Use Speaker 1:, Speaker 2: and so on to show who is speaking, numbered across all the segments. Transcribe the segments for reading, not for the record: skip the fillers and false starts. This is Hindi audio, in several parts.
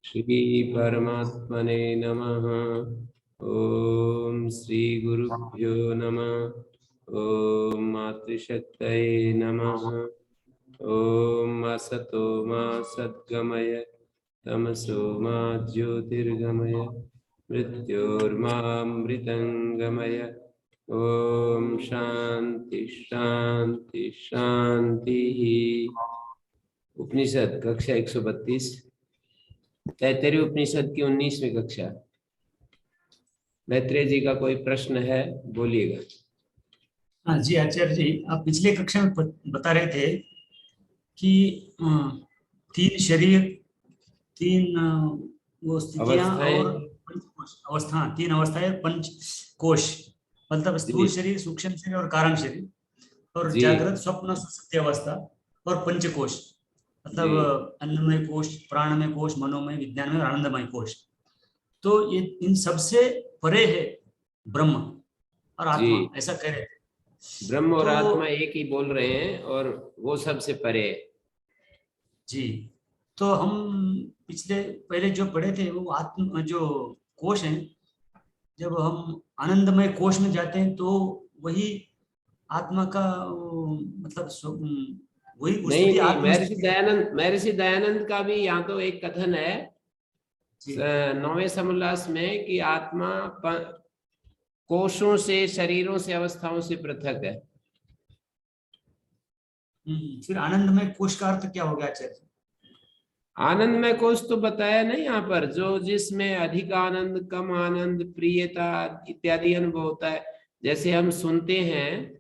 Speaker 1: श्री परमात्मने नमः। ओम श्री गुरुभ्यो नमः। ओम मातृशक्तये नमः। ओम असतो मा सद्गमय तमसो मा ज्योतिर्गमय मृत्योर्मामृतंगमय। ओम शांति शांति शांति। उपनिषद कक्षा 132, तैत्तरीय उपनिषद की 19वीं कक्षा। मैत्रेय जी का कोई प्रश्न है, बोलिएगा।
Speaker 2: हाँ जी आचार्य जी, आप पिछले कक्षा में बता रहे थे कि तीन शरीर, तीन वो स्थितियां और अवस्था, तीन अवस्थाएं, पंच कोश, मतलब स्थूल शरीर, सूक्ष्म शरीर और कारण शरीर, और जागृत, स्वप्न, सुषुप्ति अवस्था, और पंचकोश, मतलब अन्नमय कोश, प्राणमय कोश, मनोमय, विज्ञानमय और आनंदमय कोश। तो ये इन सबसे परे है ब्रह्म और आत्मा, ऐसा कह रहे थे।
Speaker 1: ब्रह्म और आत्मा एक ही बोल रहे हैं और वो सबसे परे है
Speaker 2: जी। तो हम पहले जो पढ़े थे वो आत्म जो कोश है, जब हम आनंदमय कोश में जाते हैं तो वही आत्मा का मतलब वही
Speaker 1: नहीं, महर्षि दयानंद का भी यहाँ तो एक कथन है 9वें समोल्लास में कि आत्मा कोशों से, शरीरों से, अवस्थाओं से पृथक है।
Speaker 2: फिर आनंदमय कोश का अर्थ क्या हो गया आचार्य?
Speaker 1: आनंदमय कोश तो बताया नहीं यहाँ पर, जो जिसमें अधिक आनंद, कम आनंद, प्रियता इत्यादि अनुभव होता है। जैसे हम सुनते हैं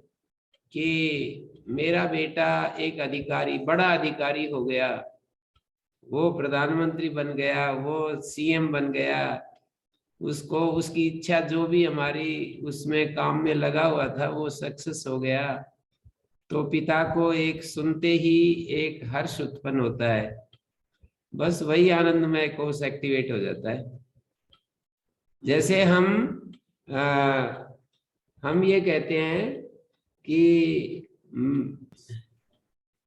Speaker 1: कि मेरा बेटा एक अधिकारी, बड़ा अधिकारी हो गया, वो प्रधानमंत्री बन गया, वो सीएम बन गया, उसको उसकी इच्छा जो भी हमारी उसमें काम में लगा हुआ था वो सक्सेस हो गया, तो पिता को एक सुनते ही एक हर्ष उत्पन्न होता है। बस वही आनंदमय कोश एक्टिवेट हो जाता है। जैसे हम ये कहते हैं कि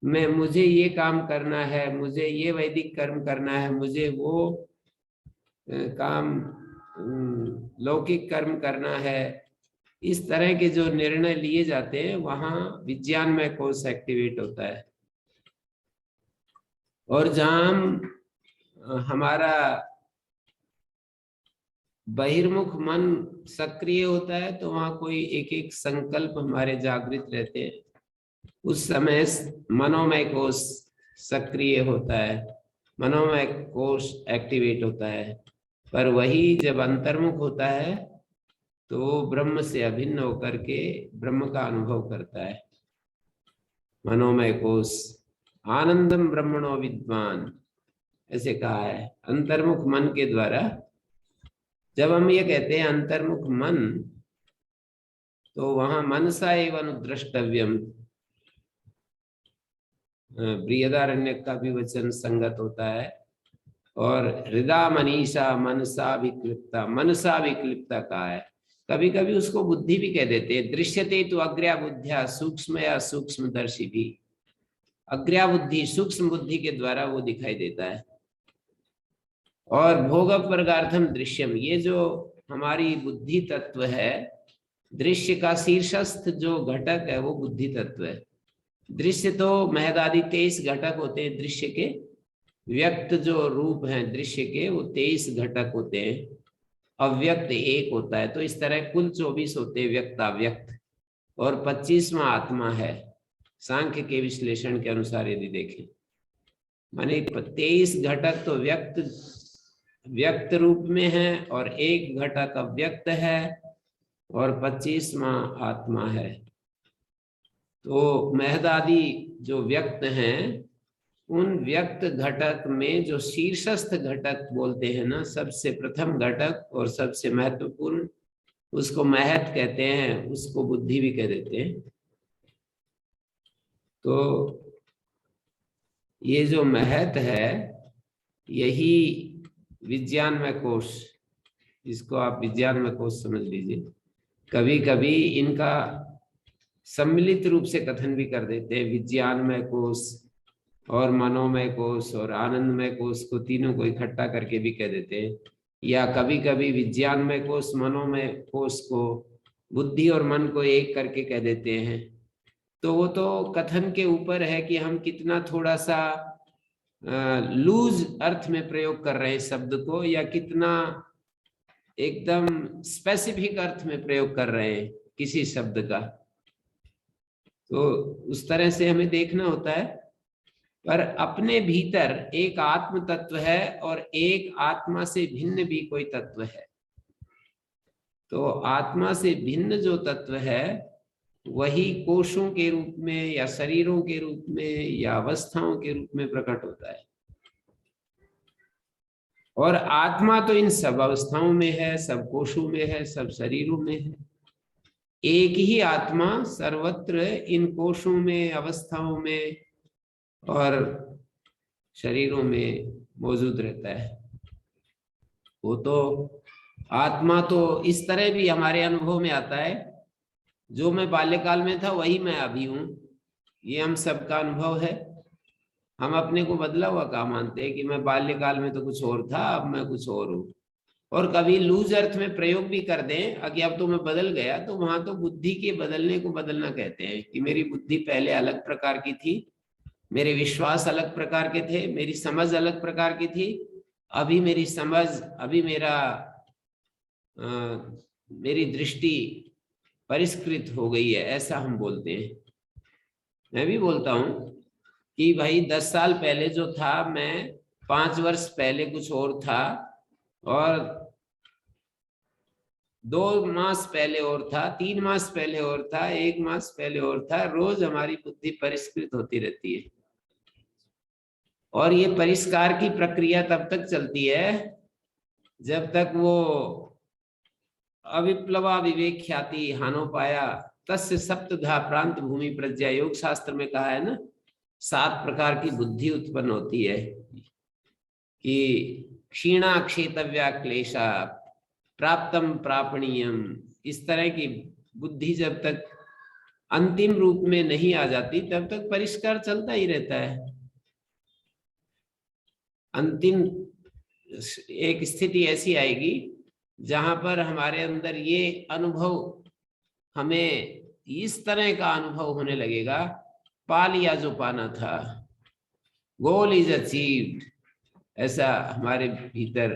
Speaker 1: मुझे ये काम करना है, मुझे ये वैदिक कर्म करना है, मुझे वो काम लौकिक कर्म करना है, इस तरह के जो निर्णय लिए जाते हैं वहां विज्ञानमय कोश एक्टिवेट होता है। और जहां हमारा बहिर्मुख मन सक्रिय होता है तो वहां कोई एक एक संकल्प हमारे जागृत रहते हैं, उस समय मनोमय कोश सक्रिय होता है, मनोमय कोश एक्टिवेट होता है। पर वही जब अंतर्मुख होता है तो वो ब्रह्म से अभिन्न होकर के ब्रह्म का अनुभव करता है। मनोमय कोश आनंदम ब्रह्मणो विद्वान, ऐसे कहा है अंतर्मुख मन के द्वारा। जब हम ये कहते हैं अंतर्मुख मन, तो वहां मनसा एवं अनुद्रष्टव्यम, बृहदारण्यक का भी वचन संगत होता है। और हृदय मनीषा मनसा विक्लिप्ता, मनसा विक्लिप्ता कहा है। कभी कभी उसको बुद्धि भी कह देते हैं। दृश्यते तो अग्र्या बुद्धिया सूक्ष्म या सूक्ष्मदर्शी भी, अग्र्या बुद्धि, सूक्ष्म बुद्धि के द्वारा वो दिखाई देता है। और भोग प्रगार्थम दृश्यम, ये जो हमारी बुद्धि तत्व है, दृश्य का शीर्षस्थ जो घटक है वो बुद्धि तत्व है। दृश्य तो महदादि 23 घटक होते हैं दृश्य के, व्यक्त जो रूप हैं दृश्य के वो 23 घटक होते हैं, अव्यक्त एक होता है। तो इस तरह कुल 24 होते हैं व्यक्त अव्यक्त, और 25वां आत्मा है सांख्य के विश्लेषण के अनुसार यदि देखें। माने 23 घटक तो व्यक्त रूप में है और एक घटक अव्यक्त है और 25वां आत्मा है। तो महदादि जो व्यक्त हैं, उन व्यक्त घटक में जो शीर्षस्थ घटक बोलते हैं ना, सबसे प्रथम घटक और सबसे महत्वपूर्ण, उसको महत कहते हैं, उसको बुद्धि भी कह देते हैं। तो ये जो महत है यही विज्ञानमय कोश, इसको आप विज्ञानमय कोश समझ लीजिए। कभी कभी इनका सम्मिलित रूप से कथन भी कर देते हैं, विज्ञानमय कोश, और मनोमय कोश और आनंदमय कोश को तीनों को इकट्ठा करके भी कह देते हैं, या कभी कभी विज्ञानमय कोश मनोमय कोश को बुद्धि और मन को एक करके कह देते हैं। तो वो तो कथन के ऊपर है कि हम कितना थोड़ा सा लूज अर्थ में प्रयोग कर रहे हैं शब्द को, या कितना एकदम स्पेसिफिक अर्थ में प्रयोग कर रहे हैं किसी शब्द का। तो उस तरह से हमें देखना होता है। पर अपने भीतर एक आत्म तत्व है और एक आत्मा से भिन्न भी कोई तत्व है। तो आत्मा से भिन्न जो तत्व है वही कोशों के रूप में या शरीरों के रूप में या अवस्थाओं के रूप में प्रकट होता है। और आत्मा तो इन सब अवस्थाओं में है, सब कोशों में है, सब शरीरों में है। एक ही आत्मा सर्वत्र इन कोशों में, अवस्थाओं में और शरीरों में मौजूद रहता है। वो तो आत्मा तो इस तरह भी हमारे अनुभव में आता है, जो मैं बाल्यकाल में था वही मैं अभी हूं। ये हम सबका अनुभव है। हम अपने को बदला हुआ क्या मानते हैं कि मैं बाल्यकाल में तो कुछ और था, अब मैं कुछ और हूं। और कभी लूज अर्थ में प्रयोग भी कर दें कि अब तो मैं बदल गया, तो वहां तो बुद्धि के बदलने को बदलना कहते हैं कि मेरी बुद्धि पहले अलग प्रकार की थी, मेरे विश्वास अलग प्रकार के थे, मेरी समझ अलग प्रकार की थी। अभी मेरी समझ, अभी मेरी दृष्टि परिष्कृत हो गई है, ऐसा हम बोलते हैं। मैं भी बोलता हूं कि भाई 10 साल पहले जो था मैं 5 वर्ष पहले कुछ और था, और 2 मास पहले और था, 3 मास पहले और था, 1 मास पहले और था। रोज हमारी बुद्धि परिष्कृत होती रहती है। और ये परिष्कार की प्रक्रिया तब तक चलती है जब तक वो अविप्लवा विवेक ख्याति हानोपाया तस्य सप्तधा प्रांत भूमि प्रज्ञा, योग शास्त्र में कहा है ना, 7 प्रकार की बुद्धि उत्पन्न होती है कि क्षीणा क्षेतव्या क्लेशा प्राप्तम प्रापणीयम। इस तरह की बुद्धि जब तक अंतिम रूप में नहीं आ जाती तब तक परिष्कार चलता ही रहता है। अंतिम एक स्थिति ऐसी आएगी जहां पर हमारे अंदर ये अनुभव, हमें इस तरह का अनुभव होने लगेगा, पा लिया जो पाना था, गोल इज अचीव्ड। ऐसा हमारे भीतर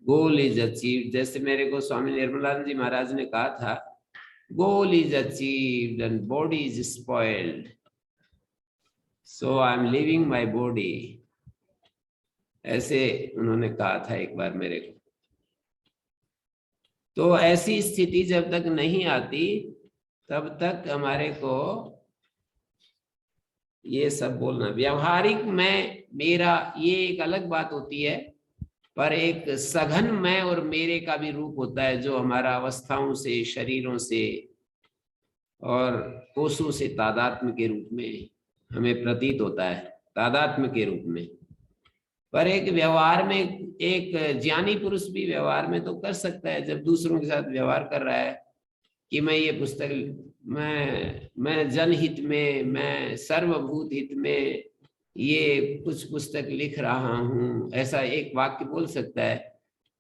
Speaker 1: गोल इज अचीव्ड, जैसे मेरे को स्वामी निर्मलानंद जी महाराज ने कहा था, goal is achieved and body is spoiled, so I am living my body. ऐसे उन्होंने कहा था एक बार मेरे को। तो ऐसी स्थिति जब तक नहीं आती तब तक हमारे को ये सब बोलना, व्यवहारिक मैं मेरा, ये एक अलग बात होती है। पर एक सघन मैं और मेरे का भी रूप होता है, जो हमारा अवस्थाओं से, शरीरों से और कोशों से तादात्म्य के रूप में हमें प्रतीत होता है, तादात्म्य के रूप में। पर एक व्यवहार में, एक ज्ञानी पुरुष भी व्यवहार में तो कर सकता है, जब दूसरों के साथ व्यवहार कर रहा है कि मैं ये पुस्तक, मैं जनहित में, मैं सर्वभूत हित में ये कुछ पुस्तक लिख रहा हूं, ऐसा एक वाक्य बोल सकता है।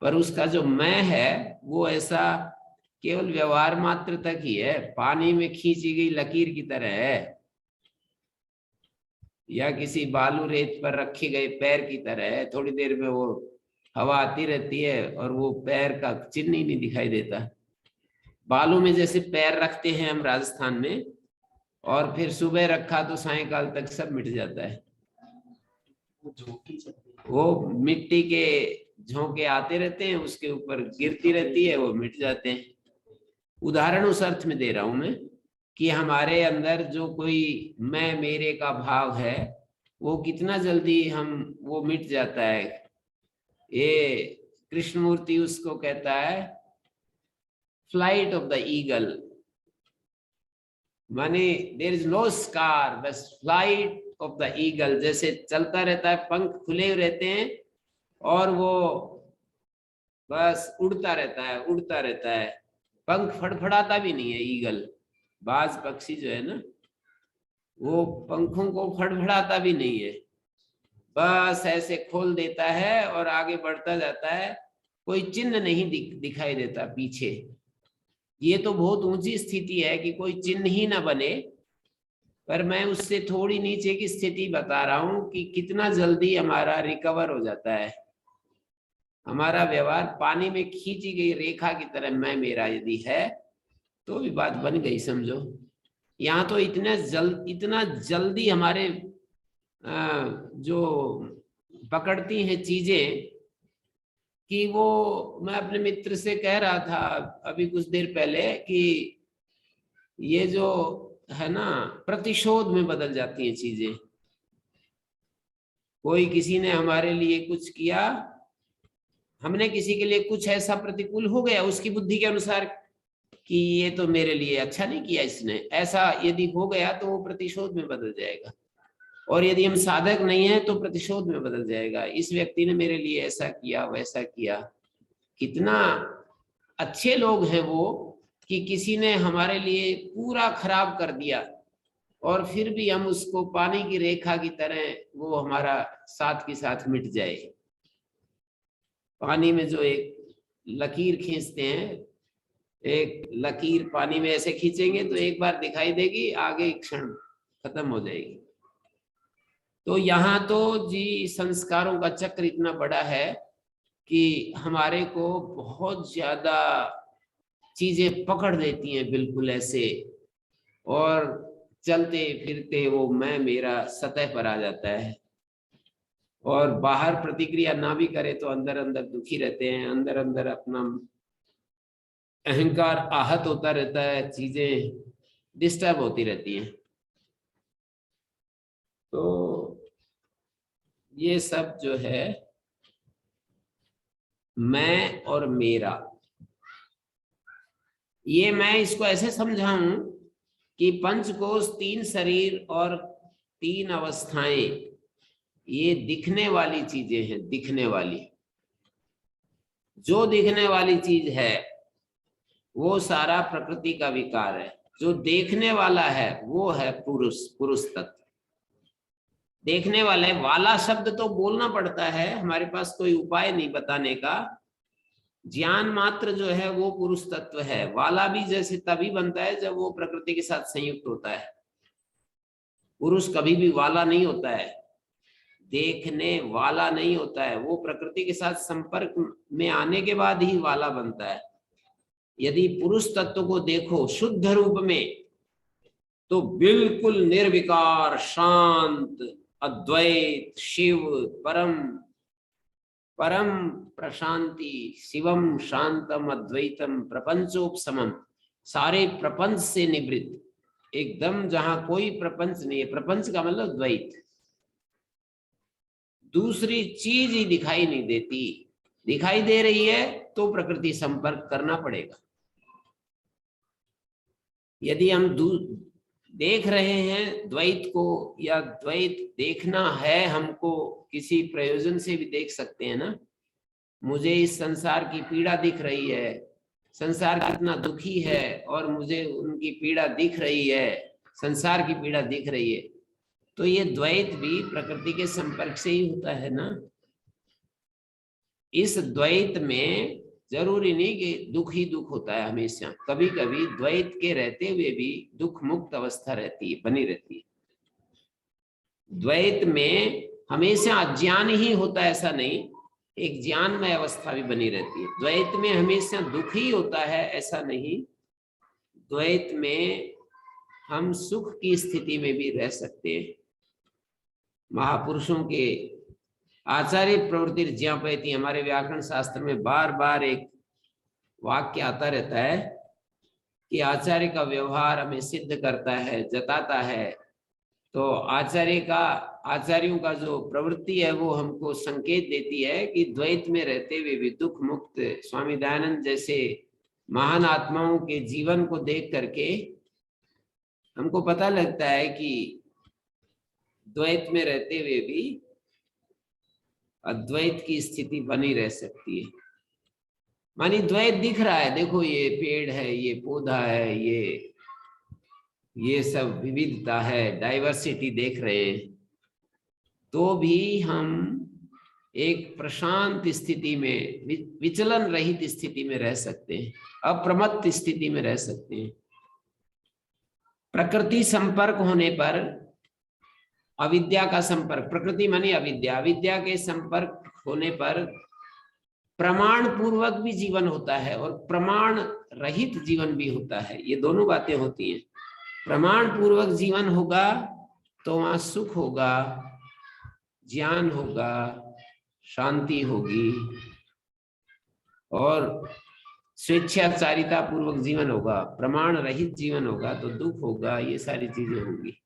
Speaker 1: पर उसका जो मैं है वो ऐसा केवल व्यवहार मात्र तक ही है, पानी में खींची गई लकीर की तरह है, या किसी बालू रेत पर रखे गए पैर की तरह है। थोड़ी देर में वो हवा आती रहती है और वो पैर का चिन्ह ही नहीं दिखाई देता। बालू में जैसे पैर रखते हैं हम राजस्थान में, और फिर सुबह रखा तो सायंकाल तक सब मिट जाता है। वो मिट्टी के झोंके आते रहते हैं, उसके ऊपर गिरती रहती है, वो मिट जाते हैं। उदाहरण उस अर्थ में दे रहा हूं मैं कि हमारे अंदर जो कोई मैं मेरे का भाव है वो कितना जल्दी वो मिट जाता है। ये कृष्णमूर्ति उसको कहता है फ्लाइट ऑफ द ईगल, माने देयर इज नो स्कार, बस फ्लाइट ऑफ द ईगल, जैसे चलता रहता है, पंख खुले हुए रहते हैं और वो बस उड़ता रहता है, उड़ता रहता है, पंख फड़फड़ाता भी नहीं है। ईगल, बाज पक्षी जो है ना, वो पंखों को फड़फड़ाता भी नहीं है, बस ऐसे खोल देता है और आगे बढ़ता जाता है, कोई चिन्ह नहीं दिखाई देता पीछे। ये तो बहुत ऊंची स्थिति है कि कोई चिन्ह ही ना बने, पर मैं उससे थोड़ी नीचे की स्थिति बता रहा हूं कि कितना जल्दी हमारा रिकवर हो जाता है। हमारा व्यवहार पानी में खींची गई रेखा की तरह मैं मेरा यदि है तो भी बात बन गई समझो। यहाँ तो इतना जल्दी हमारे जो पकड़ती हैं चीजें कि वो, मैं अपने मित्र से कह रहा था अभी कुछ देर पहले कि ये जो है ना प्रतिशोध में बदल जाती हैं चीजें। कोई किसी ने हमारे लिए कुछ किया, हमने किसी के लिए कुछ ऐसा प्रतिकूल हो गया उसकी बुद्धि के अनुसार कि ये तो मेरे लिए अच्छा नहीं किया इसने, ऐसा यदि हो गया तो वो प्रतिशोध में बदल जाएगा। और यदि हम साधक नहीं है तो प्रतिशोध में बदल जाएगा, इस व्यक्ति ने मेरे लिए ऐसा किया वैसा किया। कितना अच्छे लोग हैं वो कि किसी ने हमारे लिए पूरा खराब कर दिया और फिर भी हम उसको पानी की रेखा की तरह वो हमारा साथ के साथ मिट जाए। पानी में जो एक लकीर खींचते हैं, एक लकीर पानी में ऐसे खींचेंगे तो एक बार दिखाई देगी, आगे क्षण खत्म हो जाएगी। तो यहाँ तो जी संस्कारों का चक्र इतना बड़ा है कि हमारे को बहुत ज्यादा चीजें पकड़ देती हैं बिल्कुल ऐसे, और चलते फिरते वो मैं मेरा सतह पर आ जाता है। और बाहर प्रतिक्रिया ना भी करे तो अंदर अंदर दुखी रहते हैं, अंदर अंदर अपना अहंकार आहत होता रहता है, चीजें डिस्टर्ब होती रहती हैं। तो ये सब जो है मैं और मेरा, ये मैं इसको ऐसे समझाऊं कि पंचकोश, 3 शरीर और 3 अवस्थाएं ये दिखने वाली चीजें हैं। दिखने वाली, जो दिखने वाली चीज है वो सारा प्रकृति का विकार है। जो देखने वाला है वो है पुरुष, पुरुष तत्व। देखने वाले, वाला शब्द तो बोलना पड़ता है, हमारे पास कोई उपाय नहीं बताने का। ज्ञान मात्र जो है वो पुरुष तत्व है। वाला भी जैसे तभी बनता है जब वो प्रकृति के साथ संयुक्त होता है। पुरुष कभी भी वाला नहीं होता है, देखने वाला नहीं होता है, वो प्रकृति के साथ संपर्क में आने के बाद ही वाला बनता है। यदि पुरुष तत्व को देखो शुद्ध रूप में तो बिल्कुल निर्विकार, शांत, अद्वैत, शिव, परम परम प्रशांति, शिवम शांतम अद्वैतम प्रपंचोपशमम, सारे प्रपंच से निवृत्त, एकदम जहां कोई प्रपंच नहीं है। प्रपंच का मतलब द्वैत, दूसरी चीज ही दिखाई नहीं देती। दिखाई दे रही है तो प्रकृति संपर्क करना पड़ेगा। यदि हम देख रहे हैं द्वैत को, या द्वैत देखना है हमको, किसी प्रयोजन से भी देख सकते हैं ना। मुझे इस संसार की पीड़ा दिख रही है, संसार कितना दुखी है और मुझे उनकी पीड़ा दिख रही है, संसार की पीड़ा दिख रही है, तो ये द्वैत भी प्रकृति के संपर्क से ही होता है ना। इस द्वैत में जरूरी नहीं कि दुख ही दुख होता है हमेशा, कभी कभी द्वैत के रहते हुए भी दुख मुक्त अवस्था रहती है, बनी रहती है। द्वैत में हमेशा अज्ञान ही होता है ऐसा नहीं, एक ज्ञानमय अवस्था भी बनी रहती है। द्वैत में हमेशा दुख ही होता है ऐसा नहीं, द्वैत में हम सुख की स्थिति में भी रह सकते हैं। महापुरुषों के आचार्य प्रवृत्ति ज्ञापयति, हमारे व्याकरण शास्त्र में बार बार एक वाक्य आता रहता है कि आचार्य का व्यवहार हमें सिद्ध करता है, जताता है। तो आचार्यों का जो प्रवृत्ति है वो हमको संकेत देती है कि द्वैत में रहते हुए भी दुख मुक्त स्वामी दयानंद जैसे महान आत्माओं के जीवन को देख करके हमको पता लगता है कि द्वैत में रहते हुए भी अद्वैत की स्थिति बनी रह सकती है। मानी द्वैत दिख रहा है, देखो ये पेड़ है, ये पौधा है, ये सब विविधता है, डाइवर्सिटी देख रहे हैं, तो भी हम एक प्रशांत स्थिति में, विचलन रहित स्थिति में रह सकते हैं, अप्रमत्त स्थिति में रह सकते हैं। प्रकृति संपर्क होने पर, अविद्या का संपर्क, प्रकृति माने अविद्या, अविद्या के संपर्क होने पर प्रमाण पूर्वक भी जीवन होता है और प्रमाण रहित जीवन भी होता है। ये दोनों बातें होती हैं। प्रमाण पूर्वक जीवन होगा तो वहां सुख होगा, ज्ञान होगा, शांति होगी, और स्वेच्छाचारिता पूर्वक जीवन होगा। प्रमाण रहित जीवन होगा तो दुख होगा, ये सारी चीजें होंगी।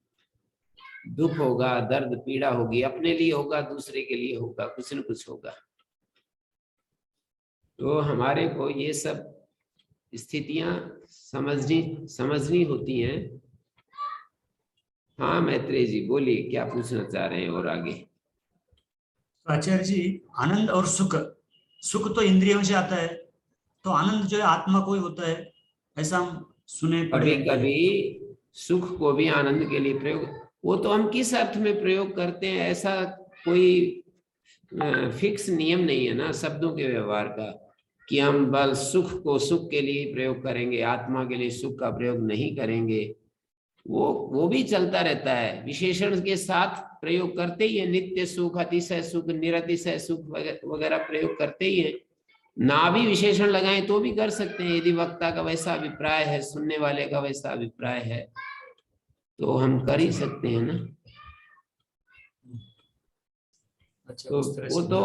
Speaker 1: दुख होगा, दर्द पीड़ा होगी, अपने लिए होगा, दूसरे के लिए होगा, कुछ न कुछ होगा। तो हमारे को ये सब स्थितियां समझनी होती हैं। हाँ मैत्रेय जी बोलिए, क्या पूछना चाह रहे हैं और आगे?
Speaker 2: आचार्य जी, आनंद और सुख, सुख तो इंद्रियों से आता है, तो आनंद जो है आत्मा को ही होता है, ऐसा हम सुने पढ़े।
Speaker 1: कभी कभी सुख को भी आनंद के लिए प्रयोग, वो तो हम किस अर्थ में प्रयोग करते हैं, ऐसा कोई फिक्स नियम नहीं है ना शब्दों के व्यवहार का, कि हम बस सुख को सुख के लिए प्रयोग करेंगे, आत्मा के लिए सुख का प्रयोग नहीं करेंगे। वो भी चलता रहता है, विशेषण के साथ प्रयोग करते ही है। नित्य सुख, अतिशय सुख, निरतिशय सुख वगैरह प्रयोग करते ही है। ना भी विशेषण लगाएं तो भी कर सकते हैं, यदि वक्ता का वैसा अभिप्राय है, सुनने वाले का वैसा अभिप्राय है, तो हम कर ही सकते हैं ना। तो वो तो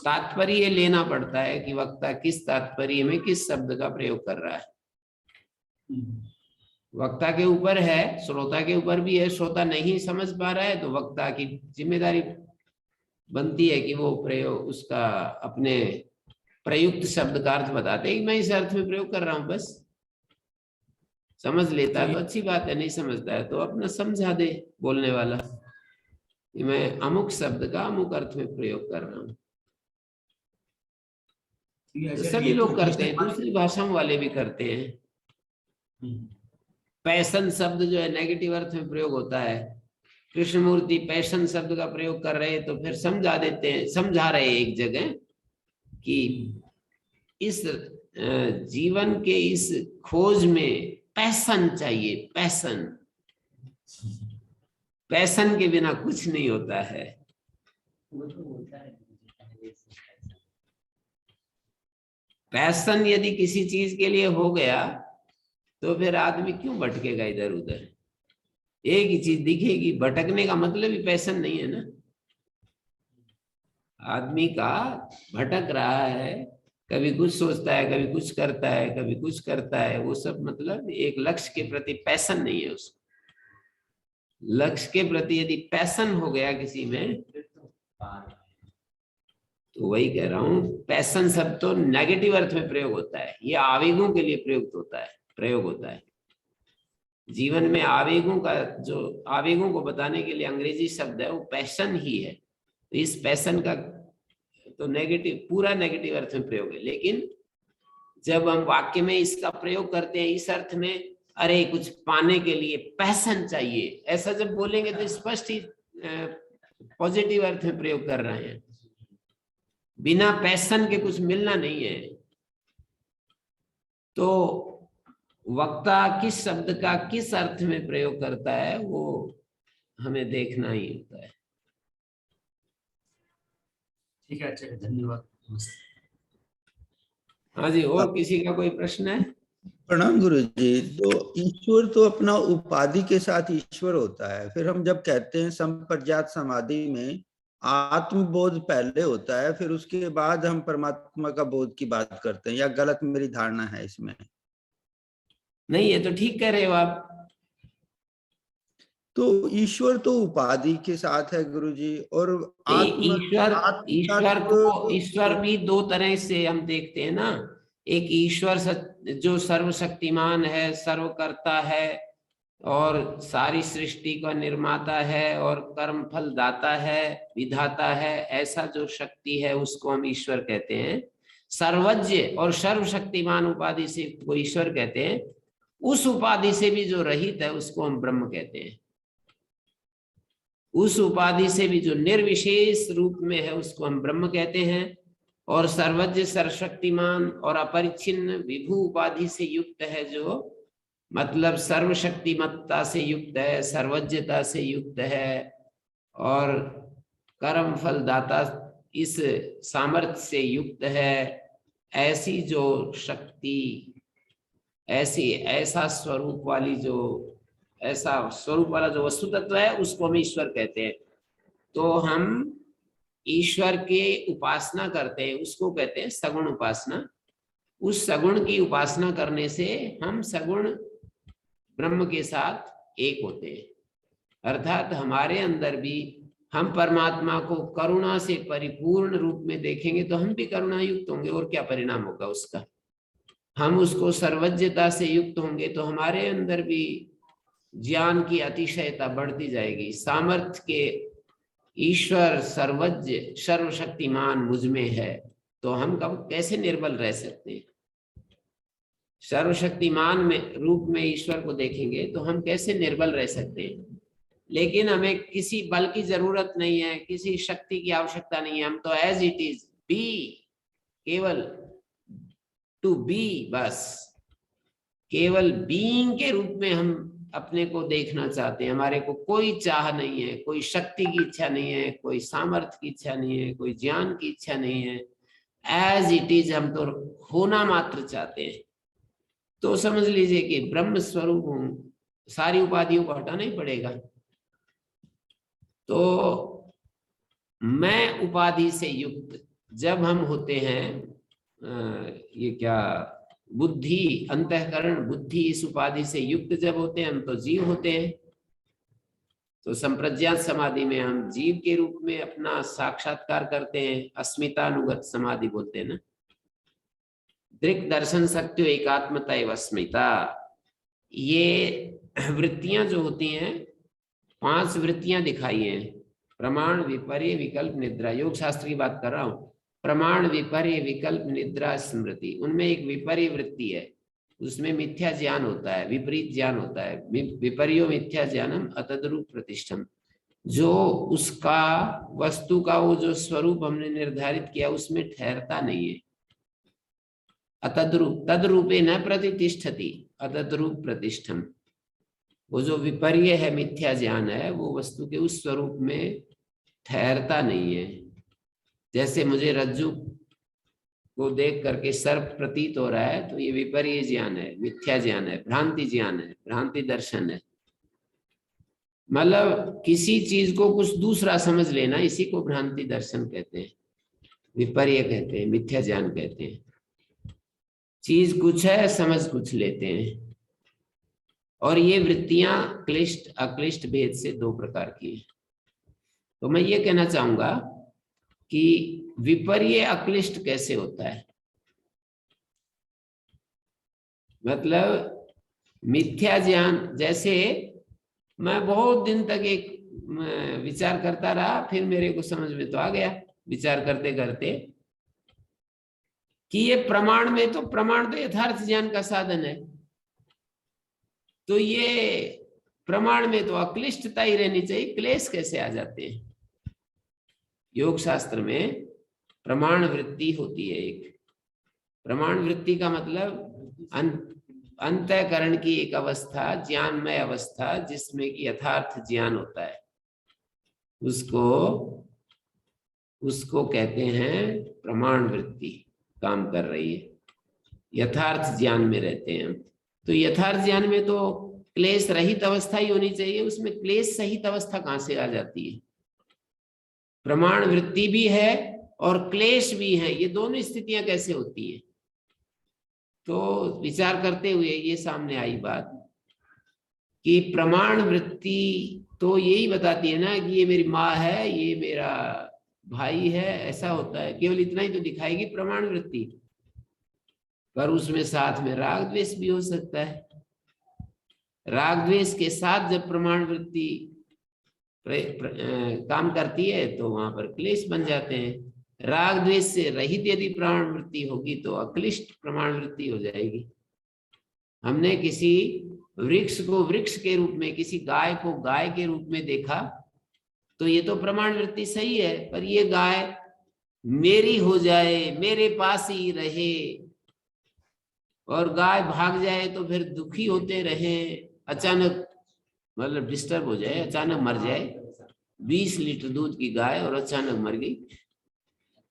Speaker 1: तात्पर्य लेना पड़ता है कि वक्ता किस तात्पर्य में किस शब्द का प्रयोग कर रहा है। वक्ता के ऊपर है, श्रोता के ऊपर भी है। श्रोता नहीं समझ पा रहा है तो वक्ता की जिम्मेदारी बनती है कि वो प्रयोग, उसका अपने प्रयुक्त शब्द का अर्थ बताते हैं कि मैं इस अर्थ में प्रयोग कर रहा हूं, बस। समझ लेता है तो अच्छी बात है, नहीं समझता है तो अपना समझा दे बोलने वाला कि मैं अमुक शब्द का अमुक अर्थ में प्रयोग कर रहा हूँ। तो सभी लोग करते हैं, दूसरी भाषाओं वाले भी करते हैं। पैशन शब्द जो है नेगेटिव अर्थ में प्रयोग होता है। कृष्णमूर्ति पैशन शब्द का प्रयोग कर रहे हैं तो फिर समझा देते हैं, समझा रहे हैं एक जगह कि इस जीवन के इस खोज में पैशन चाहिए। पैशन के बिना कुछ नहीं होता है। पैशन यदि किसी चीज के लिए हो गया तो फिर आदमी क्यों भटकेगा इधर उधर। एक ही चीज दिखेगी, भटकने का मतलब ही पैशन नहीं है ना। आदमी का भटक रहा है, कभी कुछ सोचता है, कभी कुछ करता है, कभी कुछ करता है, वो सब मतलब एक लक्ष्य के प्रति पैशन नहीं है उसको। लक्ष्य के प्रति यदि पैशन हो गया किसी में, तो वही कह रहा हूं, पैशन शब्द तो नेगेटिव अर्थ में प्रयोग होता है, ये आवेगों के लिए प्रयोग होता है। जीवन में आवेगों का, जो आवेगों को बताने के लिए अंग्रेजी शब्द है वो पैशन ही है। तो इस पैशन का तो नेगेटिव, पूरा नेगेटिव अर्थ में प्रयोग है। लेकिन जब हम वाक्य में इसका प्रयोग करते हैं इस अर्थ में, अरे कुछ पाने के लिए पैशन चाहिए, ऐसा जब बोलेंगे तो स्पष्ट ही पॉजिटिव अर्थ में प्रयोग कर रहे हैं। बिना पैशन के कुछ मिलना नहीं है। तो वक्ता किस शब्द का किस अर्थ में प्रयोग करता है वो हमें देखना ही होता है।
Speaker 2: ठीक है, अच्छा, धन्यवाद।
Speaker 1: हाँ जी, और किसी का कोई प्रश्न है?
Speaker 3: प्रणाम गुरु जी। तो ईश्वर तो अपना उपाधि के साथ ईश्वर होता है। फिर हम जब कहते हैं संप्रज्ञात समाधि में आत्मबोध पहले होता है, फिर उसके बाद हम परमात्मा का बोध की बात करते हैं, या गलत मेरी धारणा है इसमें?
Speaker 1: नहीं, ये तो ठीक कह रहे हो आप।
Speaker 3: तो ईश्वर तो उपाधि के साथ है गुरुजी, और
Speaker 1: ईश्वर भी दो तरह से हम देखते हैं ना। एक ईश्वर जो सर्वशक्तिमान है, सर्वकर्ता है और सारी सृष्टि का निर्माता है और कर्म फल दाता है, विधाता है, ऐसा जो शक्ति है उसको हम ईश्वर कहते हैं। सर्वज्ञ और सर्वशक्तिमान उपाधि से को ईश्वर कहते हैं। उस उपाधि से भी जो रहित है उसको हम ब्रह्म कहते हैं। उस उपाधि से भी जो निर्विशेष रूप में है उसको हम ब्रह्म कहते हैं। और सर्वज्ञ सर्वशक्तिमान और अपरिच्छिन्न विभु उपाधि से युक्त है, जो मतलब सर्वशक्तिमत्ता से युक्त है, सर्वज्ञता से युक्त है और कर्म फल दाता इस सामर्थ्य से युक्त है, ऐसी जो शक्ति, ऐसा स्वरूप वाली ऐसा स्वरूप वाला जो वस्तु तत्व है उसको हम ईश्वर कहते हैं। तो हम ईश्वर के उपासना करते हैं, उसको कहते हैं सगुण उपासना। उस सगुण की उपासना करने से हम सगुण ब्रह्म के साथ एक होते हैं। अर्थात हमारे अंदर भी हम परमात्मा को करुणा से परिपूर्ण रूप में देखेंगे तो हम भी करुणा युक्त होंगे, और क्या परिणाम होगा उसका। हम उसको सर्वज्ञता से युक्त होंगे तो हमारे अंदर भी ज्ञान की अतिशयता बढ़ती जाएगी। सामर्थ्य के ईश्वर सर्वज्ञ सर्वशक्तिमान मुझ में है तो हम कब कैसे निर्बल रह सकते हैं। सर्वशक्तिमान में रूप में ईश्वर को देखेंगे तो हम कैसे निर्बल रह सकते हैं। लेकिन हमें किसी बल की जरूरत नहीं है, किसी शक्ति की आवश्यकता नहीं है। हम तो एज इट इज बी, केवल टू बी, बस केवल बीइंग के रूप में हम अपने को देखना चाहते हैं। हमारे को कोई चाह नहीं है, कोई शक्ति की इच्छा नहीं है, कोई सामर्थ्य की इच्छा नहीं है, कोई ज्ञान की इच्छा नहीं है। एज इट इज हम तो होना मात्र चाहते हैं। तो समझ लीजिए कि ब्रह्म स्वरूप हूं, सारी उपाधियों को हटाना ही पड़ेगा। तो मैं उपाधि से युक्त जब हम होते हैं, ये क्या बुद्धि, अंतःकरण बुद्धि इस उपाधि से युक्त जब होते हैं हम तो जीव होते हैं। तो संप्रज्ञात समाधि में हम जीव के रूप में अपना साक्षात्कार करते हैं। अस्मितानुगत समाधि बोलते हैं ना। दृक् दर्शन सत्यो एकात्मता एवं अस्मिता, ये वृत्तियां जो होती हैं, 5 वृत्तियां दिखाई हैं। प्रमाण, विपर्य, विकल्प, निद्रा। योग शास्त्र की बात कर रहा हूं। प्रमाण, विपर्य, विकल्प, निद्रा, स्मृति। उनमें एक विपर्य वृत्ति है, उसमें मिथ्या ज्ञान होता है, विपरीत ज्ञान होता है। विपर्यो मिथ्या ज्ञानम अतद्रूप प्रतिष्ठम। जो उसका वस्तु का वो जो स्वरूप हमने निर्धारित किया उसमें ठहरता नहीं है। अतद्रूप, तद्रूपे न प्रतिष्ठति, अतद्रूप प्रतिष्ठम। वो जो विपर्य है, मिथ्या ज्ञान है, वो वस्तु के उस स्वरूप में ठहरता नहीं है। जैसे मुझे रज्जु को देख करके सर्प प्रतीत हो रहा है तो ये विपर्य ज्ञान है, मिथ्या ज्ञान है, भ्रांति ज्ञान है, भ्रांति दर्शन है। मतलब किसी चीज को कुछ दूसरा समझ लेना, इसी को भ्रांति दर्शन कहते हैं, विपर्य कहते हैं, मिथ्या ज्ञान कहते हैं। चीज कुछ है, समझ कुछ लेते हैं। और ये वृत्तियां क्लिष्ट अक्लिष्ट भेद से 2 प्रकार की है। तो मैं ये कहना चाहूंगा कि विपर्य अक्लिष्ट कैसे होता है। मतलब मिथ्या ज्ञान, जैसे मैं बहुत दिन तक एक विचार करता रहा, फिर मेरे को समझ में तो आ गया विचार करते करते कि ये प्रमाण तो यथार्थ ज्ञान का साधन है। तो ये प्रमाण में तो अक्लिष्टता ही रहनी चाहिए, क्लेश कैसे आ जाते हैं। योग शास्त्र में प्रमाण वृत्ति होती है एक। प्रमाण वृत्ति का मतलब अंतःकरण की एक अवस्था, ज्ञानमय अवस्था, जिसमें कि यथार्थ ज्ञान होता है, उसको कहते हैं प्रमाण वृत्ति काम कर रही है। यथार्थ ज्ञान में रहते हैं हम। तो यथार्थ ज्ञान में तो क्लेश रहित अवस्था ही होनी चाहिए, उसमें क्लेश सहित अवस्था कहां से आ जाती है। प्रमाण वृत्ति भी है और क्लेश भी है, ये दोनों स्थितियां कैसे होती है। तो विचार करते हुए ये सामने आई बात कि प्रमाण वृत्ति तो यही बताती है ना कि ये मेरी माँ है, ये मेरा भाई है, ऐसा होता है, केवल इतना ही तो दिखाएगी प्रमाण वृत्ति। पर उसमें साथ में राग द्वेष भी हो सकता है। राग द्वेष के साथ जब प्रमाण वृत्ति काम करती है तो वहां पर क्लेश बन जाते हैं। राग द्वेष से रहित यदि प्रमाण वृत्ति होगी तो अक्लिष्ट प्रमाण वृत्ति हो जाएगी। हमने किसी वृक्ष को वृक्ष के रूप में, किसी गाय को गाय के रूप में देखा, तो ये तो प्रमाण वृत्ति सही है, पर ये गाय मेरी हो जाए, मेरे पास ही रहे और गाय भाग जाए तो फिर दुखी होते रहे, अचानक मतलब डिस्टर्ब हो जाए, अचानक मर जाए, 20 लीटर दूध की गाय और अचानक मर गई,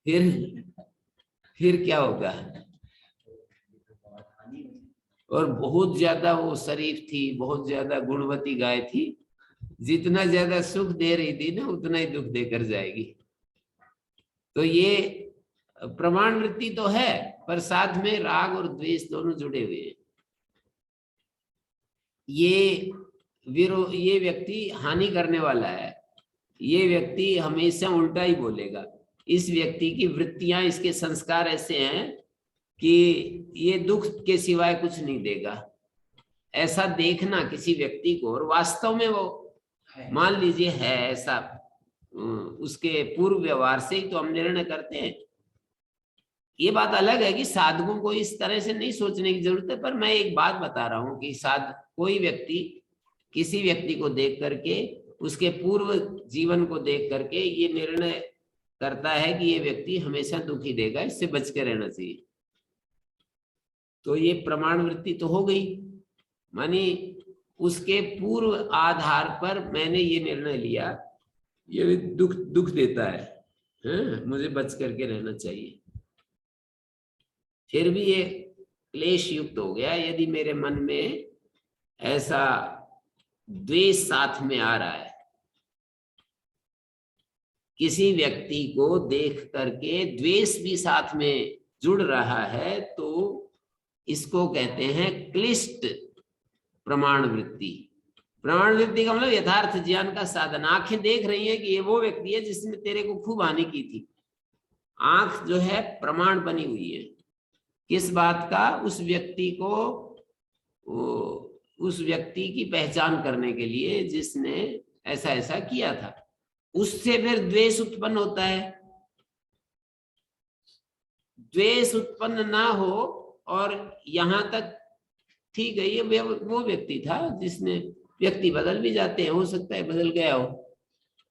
Speaker 1: फिर क्या होगा? और बहुत ज्यादा वो शरीफ थी, बहुत ज्यादा गुणवती गाय थी, जितना ज्यादा सुख दे रही थी ना उतना ही दुख देकर जाएगी। तो ये प्रमाण वृत्ति तो है, पर साथ में राग और द्वेष दोनों जुड़े हुए हैं। ये व्यक्ति हानि करने वाला है, ये व्यक्ति हमेशा उल्टा ही बोलेगा, इस व्यक्ति की वृत्तियां, इसके संस्कार ऐसे हैं कि ये दुख के सिवाय कुछ नहीं देगा। ऐसा देखना किसी व्यक्ति को, और वास्तव में वो मान लीजिए है ऐसा, उसके पूर्व व्यवहार से ही तो हम निर्णय करते हैं। ये बात अलग है कि साधकों को इस तरह से नहीं सोचने की जरूरत है, पर मैं एक बात बता रहा हूं कि कोई व्यक्ति किसी व्यक्ति को देख करके, उसके पूर्व जीवन को देख करके ये निर्णय करता है कि ये व्यक्ति हमेशा दुखी देगा, इससे बच के रहना चाहिए। तो ये प्रमाण वृत्ति तो हो गई, मानी उसके पूर्व आधार पर मैंने ये निर्णय लिया, ये दुख देता है, मुझे बच करके रहना चाहिए। फिर भी ये क्लेश युक्त हो गया यदि मेरे मन में ऐसा द्वेष साथ में आ रहा है, किसी व्यक्ति को देख करके द्वेष भी साथ में जुड़ रहा है, तो इसको कहते हैं क्लिष्ट प्रमाण वृत्ति। प्रमाण वृत्ति का मतलब यथार्थ ज्ञान का साधन। आंखें देख रही हैं कि ये वो व्यक्ति है जिसने तेरे को खूब हानि की थी। आंख जो है प्रमाण बनी हुई है, किस बात का? उस व्यक्ति की पहचान करने के लिए जिसने ऐसा ऐसा किया था। उससे फिर द्वेष उत्पन्न होता है। द्वेष उत्पन्न ना हो, और यहां तक ठीक है, ये वो व्यक्ति था जिसने, व्यक्ति बदल भी जाते हैं, हो सकता है बदल गया हो,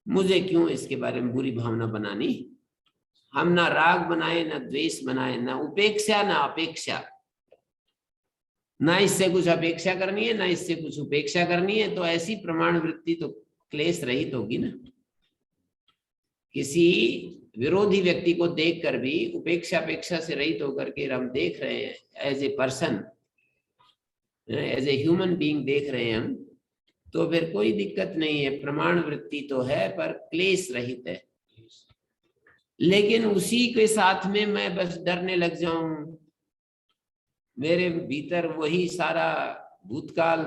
Speaker 1: मुझे क्यों इसके बारे में बुरी भावना बनानी। हम ना राग बनाए, ना द्वेष बनाए, ना उपेक्षा ना अपेक्षा, ना इससे कुछ अपेक्षा करनी है, ना इससे कुछ उपेक्षा करनी है। तो ऐसी प्रमाण वृत्ति तो क्लेश रहित होगी ना। किसी विरोधी व्यक्ति को देखकर भी उपेक्षा अपेक्षा से रहित होकर के हम देख रहे हैं, as a person, as a human being देख रहे हैं हम, तो फिर कोई दिक्कत नहीं है। प्रमाण वृत्ति तो है पर क्लेश रहित है। लेकिन उसी के साथ में मैं बस डरने लग जाऊं, मेरे भीतर वही सारा भूतकाल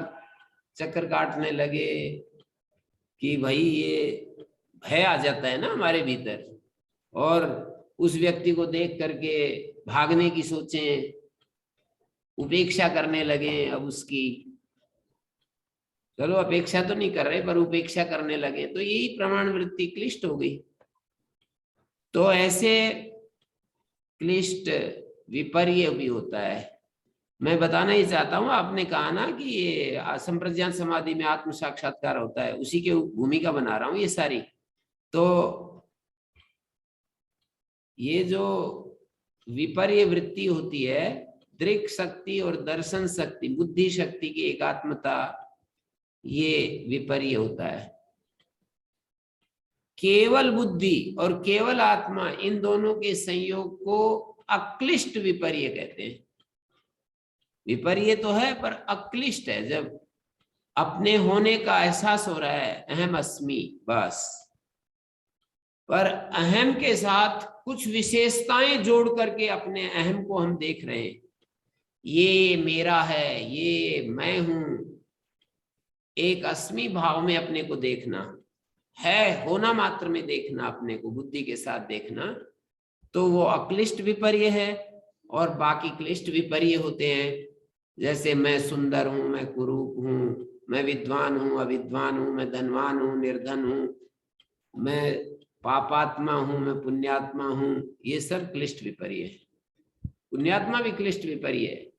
Speaker 1: चक्कर काटने लगे कि भाई ये भय आ जाता है ना हमारे भीतर, और उस व्यक्ति को देख करके भागने की सोचें, उपेक्षा करने लगे। अब उसकी, चलो अपेक्षा तो नहीं कर रहे पर उपेक्षा करने लगे, तो यही प्रमाण वृत्ति क्लिष्ट हो गई। तो ऐसे क्लिष्ट विपर्य भी होता है। मैं बताना ही चाहता हूं, आपने कहा ना कि ये असंप्रज्ञात समाधि में आत्म साक्षात्कार होता है, उसी के भूमिका बना रहा हूं ये सारी। तो ये जो विपर्य वृत्ति होती है, दृक् शक्ति और दर्शन शक्ति, बुद्धि शक्ति की एकात्मता, ये विपर्य होता है। केवल बुद्धि और केवल आत्मा, इन दोनों के संयोग को अक्लिष्ट विपर्य कहते हैं। विपर्य तो है पर अक्लिष्ट है, जब अपने होने का एहसास हो रहा है, अहम अस्मि बस, पर अहम के साथ कुछ विशेषताएं जोड़ करके अपने अहम को हम देख रहे हैं, ये मेरा है, ये मैं हूं। एक अस्मि भाव में अपने को देखना है, होना मात्र में देखना, अपने को बुद्धि के साथ देखना, तो वो अक्लिष्ट विपर्य है। और बाकी क्लिष्ट विपर्य होते हैं, जैसे मैं सुंदर हूं, मैं कुरूप हूं, मैं विद्वान हूं, अविद्वान हूं, मैं धनवान हूं, निर्धन हूं, मैं पापात्मा हूं, मैं पुण्यात्मा हूं। ये सब क्लिष्ट विपर्य है। पुण्यात्मा भी क्लिष्ट विपर्य है,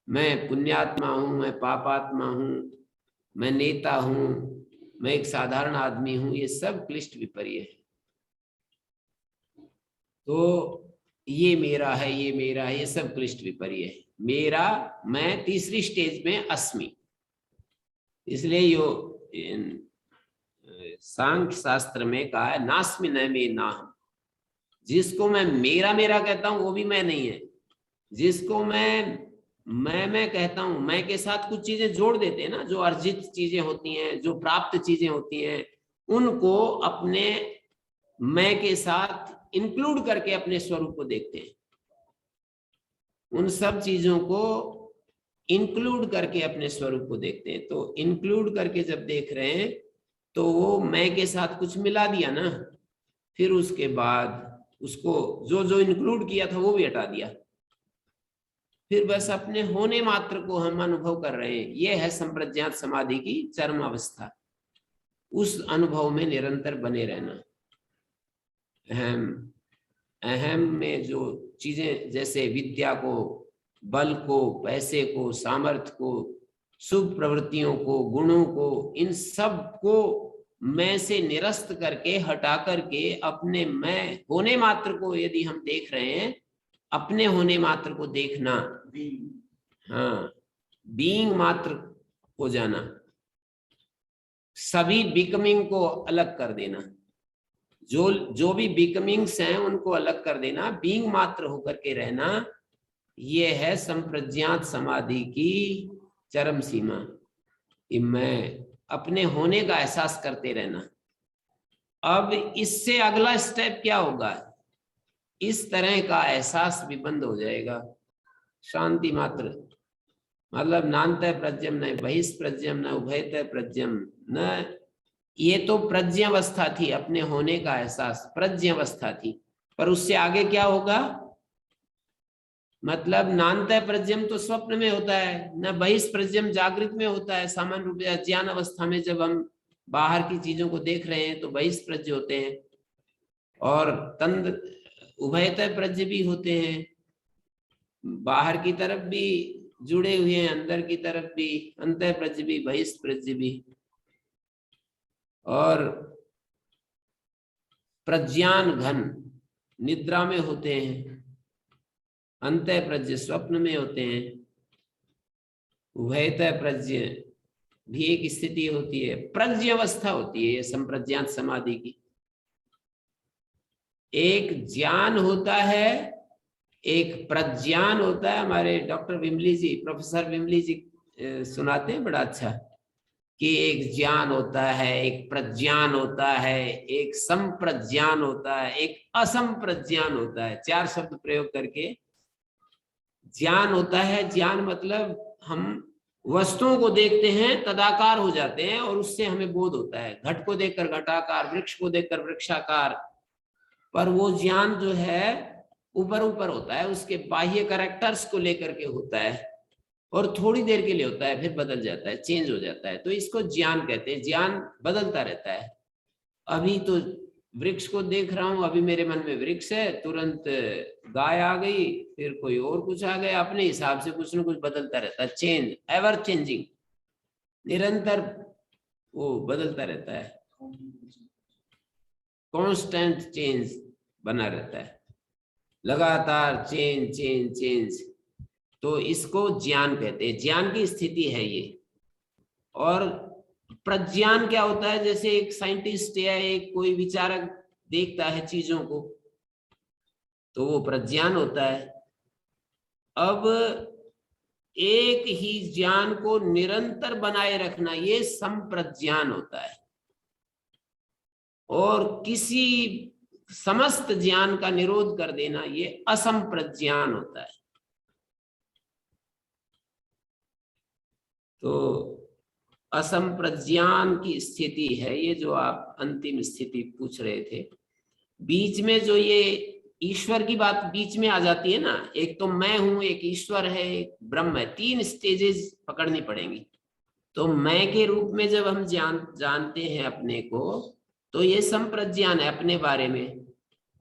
Speaker 1: मैं पुण्यात्मा हूं, मैं पापात्मा हूं, मैं नेता हूं, मैं एक साधारण आदमी हूं, ये सब क्लिष्ट विपर्य है। तो ये मेरा है, ये मेरा है, ये सब क्लिष्ट विपर्य है। मेरा, मैं तीसरी स्टेज में अस्मि। इसलिए यो सांख्य शास्त्र में कहा है नास्मि न मे नाहम। जिसको मैं मेरा मेरा कहता हूं वो भी मैं नहीं है। जिसको मैं कहता हूं, मैं के साथ कुछ चीजें जोड़ देते हैं ना, जो अर्जित चीजें होती हैं, जो प्राप्त चीजें होती हैं, उनको अपने मैं के साथ इंक्लूड करके अपने स्वरूप को देखते हैं। उन सब चीजों को इंक्लूड करके अपने स्वरूप को देखते हैं। तो इंक्लूड करके जब देख रहे हैं तो वो मैं के साथ कुछ मिला दिया ना, फिर उसके बाद उसको जो जो इंक्लूड किया था वो भी हटा दिया। फिर बस अपने होने मात्र को हम अनुभव कर रहे हैं। ये है संप्रज्ञात समाधि की चरम अवस्था। उस अनुभव में निरंतर बने रहना। अहम में जो चीजें, जैसे विद्या को, बल को, पैसे को, सामर्थ्य को, शुभ प्रवृत्तियों को, गुणों को, इन सब को मैं से निरस्त करके, हटा करके अपने मैं होने मात्र को यदि हम देख रहे हैं, अपने होने मात्र को देखना, हाँ, बीइंग मात्र हो जाना, सभी बिकमिंग को अलग कर देना, जो भी बिकमिंग्स हैं उनको अलग कर देना, बीइंग मात्र होकर के रहना, ये है संप्रज्ञात समाधि की चरम सीमा। मैं अपने होने का एहसास करते रहना। अब इससे अगला स्टेप क्या होगा? इस तरह का एहसास भी बंद हो जाएगा। शांति मात्र, मतलब नान्त प्रज्ञम न बहिष्प्रज्ञम न उभयत प्रज्ञम न, ये तो प्रज्ञ अवस्था थी, अपने होने का एहसास प्रज्ञ अवस्था थी। पर उससे आगे क्या होगा? मतलब नान्त प्रज्ञम तो स्वप्न में होता है, न बहिष्प्रज्ञम जागृत में होता है। सामान्य रूप से अज्ञान अवस्था में जब हम बाहर की चीजों को देख रहे हैं तो बहिष्प्रज्ञ होते हैं, और तंद उभयतः प्रज्ञ भी होते हैं, बाहर की तरफ भी जुड़े हुए हैं, अंदर की तरफ भी, अंतः प्रज्ञ भी, बहिष्प्रज्ञ भी। और प्रज्ञान घन निद्रा में होते हैं, अंतः प्रज्ञ स्वप्न में होते हैं, उभयतः प्रज्ञ भी एक स्थिति होती है, प्रज्ञ अवस्था होती है ये संप्रज्ञात समाधि की। एक ज्ञान होता है, एक प्रज्ञान होता है। हमारे डॉक्टर विमली जी, प्रोफेसर विमली जी सुनाते हैं बड़ा अच्छा, कि एक ज्ञान होता है, एक प्रज्ञान होता है, एक संप्रज्ञान होता है, एक असंप्रज्ञान होता है। 4 शब्द प्रयोग करके ज्ञान होता है। ज्ञान मतलब हम वस्तुओं को देखते हैं, तदाकार हो जाते हैं, और उससे हमें बोध होता है। घट को देखकर घटाकार, वृक्ष को देखकर वृक्षाकार। पर वो ज्ञान जो है ऊपर ऊपर होता है, उसके बाह्य कैरेक्टर्स को लेकर के होता है, और थोड़ी देर के लिए होता है, फिर बदल जाता है, चेंज हो जाता है। तो इसको ज्ञान कहते हैं। ज्ञान बदलता रहता है। अभी तो वृक्ष को देख रहा हूं, अभी मेरे मन में वृक्ष है, तुरंत गाय आ गई, फिर कोई और कुछ आ गया, अपने हिसाब से कुछ न कुछ बदलता रहता है। चेंज, एवर चेंजिंग, निरंतर वो बदलता रहता है, कांस्टेंट चेंज बना रहता है, लगातार चेंज चेंज चेंज। तो इसको ज्ञान कहते हैं, ज्ञान की स्थिति है ये। और प्रज्ञान क्या होता है? जैसे एक साइंटिस्ट या एक कोई विचारक देखता है चीजों को, तो वो प्रज्ञान होता है। अब एक ही ज्ञान को निरंतर बनाए रखना, ये संप्रज्ञान होता है। और किसी समस्त ज्ञान का निरोध कर देना, ये असंप्रज्ञान होता है। तो असंप्रज्ञान की स्थिति है ये, जो आप अंतिम स्थिति पूछ रहे थे। बीच में जो ये ईश्वर की बात बीच में आ जाती है ना, एक तो मैं हूं, एक ईश्वर है, एक ब्रह्म है, 3 स्टेजेस पकड़नी पड़ेंगी। तो मैं के रूप में जब हम जानते हैं अपने को, तो ये संप्रज्ञान है अपने बारे में।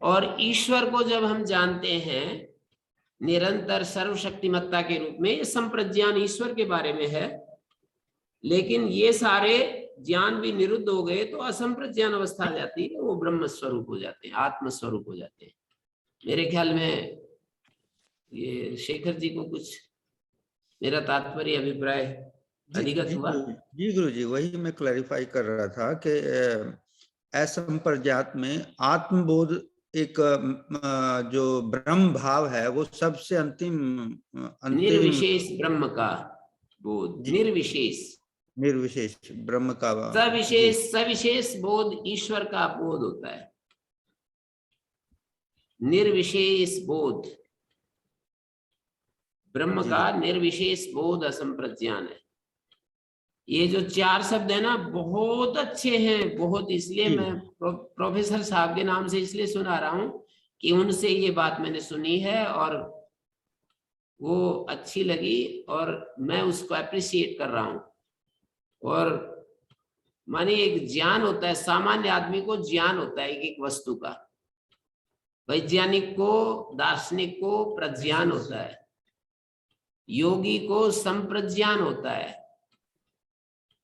Speaker 1: और ईश्वर को जब हम जानते हैं, निरंतर सर्वशक्तिमत्ता के रूप में, ये संप्रज्ञान ईश्वर के बारे में है। लेकिन ये सारे ज्ञान भी निरुद्ध हो गए तो असंप्रज्ञान अवस्था आ जाती है, वो ब्रह्म स्वरूप हो जाते हैं, आत्म स्वरूप हो जाते हैं। मेरे ख्याल में ये शेखर जी को कुछ मेरा तात्पर्य अभिप्राय अधिगत हुआ।
Speaker 3: जी गुरु जी, वही मैं क्लैरिफाई कर रहा था कि असंप्रज्ञात में आत्मबोध एक जो ब्रह्म भाव है वो सबसे अंतिम
Speaker 1: निर्विशेष ब्रह्म का बोध,
Speaker 3: निर्विशेष ब्रह्म का
Speaker 1: सविशेष बोध ईश्वर का बोध होता है। निर्विशेष बोध ब्रह्म का, निर्विशेष बोध असंप्रज्ञान है। ये जो 4 शब्द है ना, बहुत अच्छे हैं, बहुत। इसलिए मैं प्रोफेसर साहब के नाम से इसलिए सुना रहा हूं कि उनसे ये बात मैंने सुनी है और वो अच्छी लगी और मैं उसको अप्रिशिएट कर रहा हूं। और माने एक ज्ञान होता है, सामान्य आदमी को ज्ञान होता है एक वस्तु का, वैज्ञानिक को, दार्शनिक को प्रज्ञान होता है, योगी को संप्रज्ञान होता है,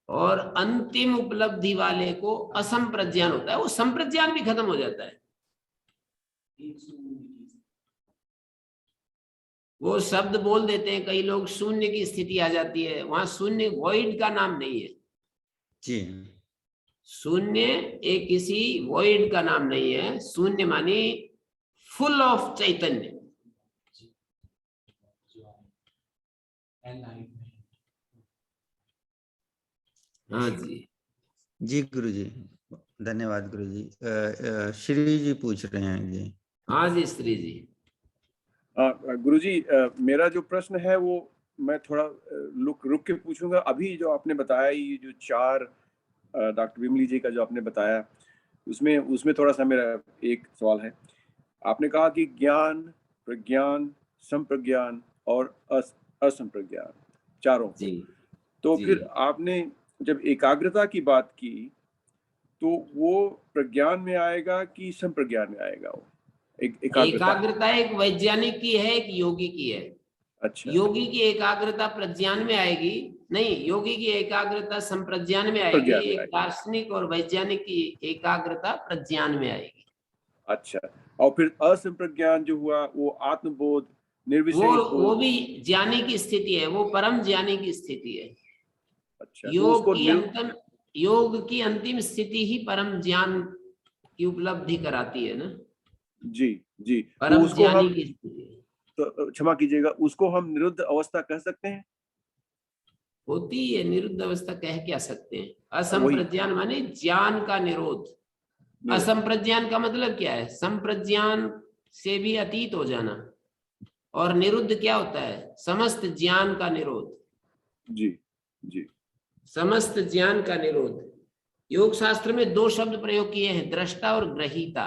Speaker 1: और अंतिम उपलब्धि वाले को असंप्रज्ञान होता है। वो संप्रज्ञान भी खत्म हो जाता है। वो शब्द बोल देते हैं कई लोग, शून्य की स्थिति आ जाती है। वहां शून्य वॉइड का नाम नहीं है
Speaker 3: जी।
Speaker 1: शून्य एक किसी वॉइड का नाम नहीं है। शून्य माने फुल ऑफ चैतन्य। हाँ जी।
Speaker 3: जी गुरु जी, धन्यवाद गुरु जी। श्री जी पूछ रहे हैं जी।
Speaker 1: हाँ जी श्री जी।
Speaker 4: गुरु जी, मेरा जो प्रश्न है वो मैं थोड़ा रुक के पूछूंगा। अभी जो आपने बताया, ये जो 4 डॉक्टर विमली जी का जो आपने बताया, उसमें थोड़ा सा मेरा एक सवाल है। आपने कहा कि ज्ञान, प्रज्ञान, संप्रज्ञान और असंप्रज्ञान, चारों
Speaker 1: जी।
Speaker 4: तो
Speaker 1: जी।
Speaker 4: फिर आपने जब एकाग्रता की बात की तो वो प्रज्ञान में आएगा कि संप्रज्ञान में आएगा? वो
Speaker 1: एकाग्रता एक वैज्ञानिक की है, एक योगी की है।
Speaker 4: अच्छा।
Speaker 1: योगी की एकाग्रता प्रज्ञान में आएगी नहीं, योगी की एकाग्रता संप्रज्ञान में आएगी। एक दार्शनिक और वैज्ञानिक की एकाग्रता प्रज्ञान में आएगी।
Speaker 4: अच्छा। और फिर असंप्रज्ञान जो हुआ वो आत्मबोध, निर्विशेष बोध,
Speaker 1: वो भी ज्ञानी की स्थिति है, वो परम ज्ञानी की स्थिति है।
Speaker 4: अच्छा।
Speaker 1: योग की अंतिम स्थिति ही परम ज्ञान की उपलब्धि कराती है ना।
Speaker 4: जी जी।
Speaker 1: परम
Speaker 4: उसको
Speaker 1: ज्ञानी
Speaker 4: हम,
Speaker 1: की स्थिति,
Speaker 4: तो क्षमा कीजिएगा, उसको हम निरुद्ध अवस्था कह सकते हैं?
Speaker 1: होती है निरुद्ध अवस्था, कह क्या सकते हैं। असंप्रज्ञान माने ज्ञान का निरोध। असंप्रज्ञान का मतलब क्या है? संप्रज्ञान से भी अतीत हो जाना। और निरुद्ध क्या होता है? समस्त ज्ञान का निरोध।
Speaker 4: जी जी।
Speaker 1: समस्त ज्ञान का निरोध। योग शास्त्र में 2 शब्द प्रयोग किए हैं, दृष्टा और ग्रहीता।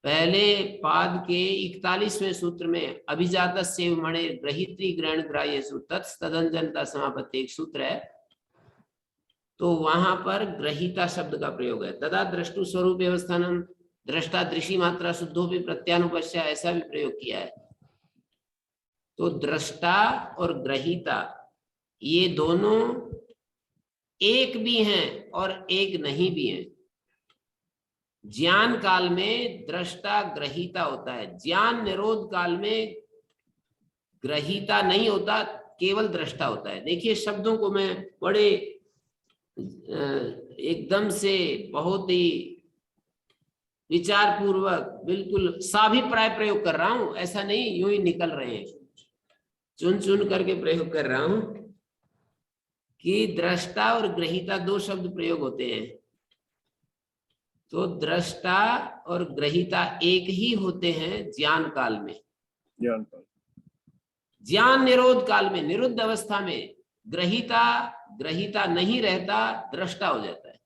Speaker 1: पहले पाद के 41वें सूत्र में अभिजातस्य मणे ग्रहित्री ग्रहण ग्राह्यसु तत्स्तदंजनता समापत्ति एक सूत्र है, तो वहां पर ग्रहीता शब्द का प्रयोग है। तदा दृष्टु स्वरूप व्यवस्थानम दृष्टा दृषि मात्रा शुद्धोपि प्रत्यानुपश्य, ऐसा भी प्रयोग किया है। तो दृष्टा और ग्रहीता ये दोनों एक भी हैं और एक नहीं भी हैं। ज्ञान काल में दृष्टा ग्रहीता होता है, ज्ञान निरोध काल में ग्रहीता नहीं होता, केवल दृष्टा होता है। देखिए शब्दों को मैं बड़े एकदम से बहुत ही विचार पूर्वक बिल्कुल साभिप्राय प्रयोग कर रहा हूं, ऐसा नहीं यूं ही निकल रहे हैं, चुन चुन करके प्रयोग कर रहा हूं कि दृष्टा और ग्रहीता 2 शब्द प्रयोग होते हैं। तो दृष्टा और ग्रहीता एक ही होते हैं ज्ञान काल में। ज्ञान निरोध काल में, निरुद्ध अवस्था में ग्रहीता नहीं रहता, दृष्टा हो जाता है।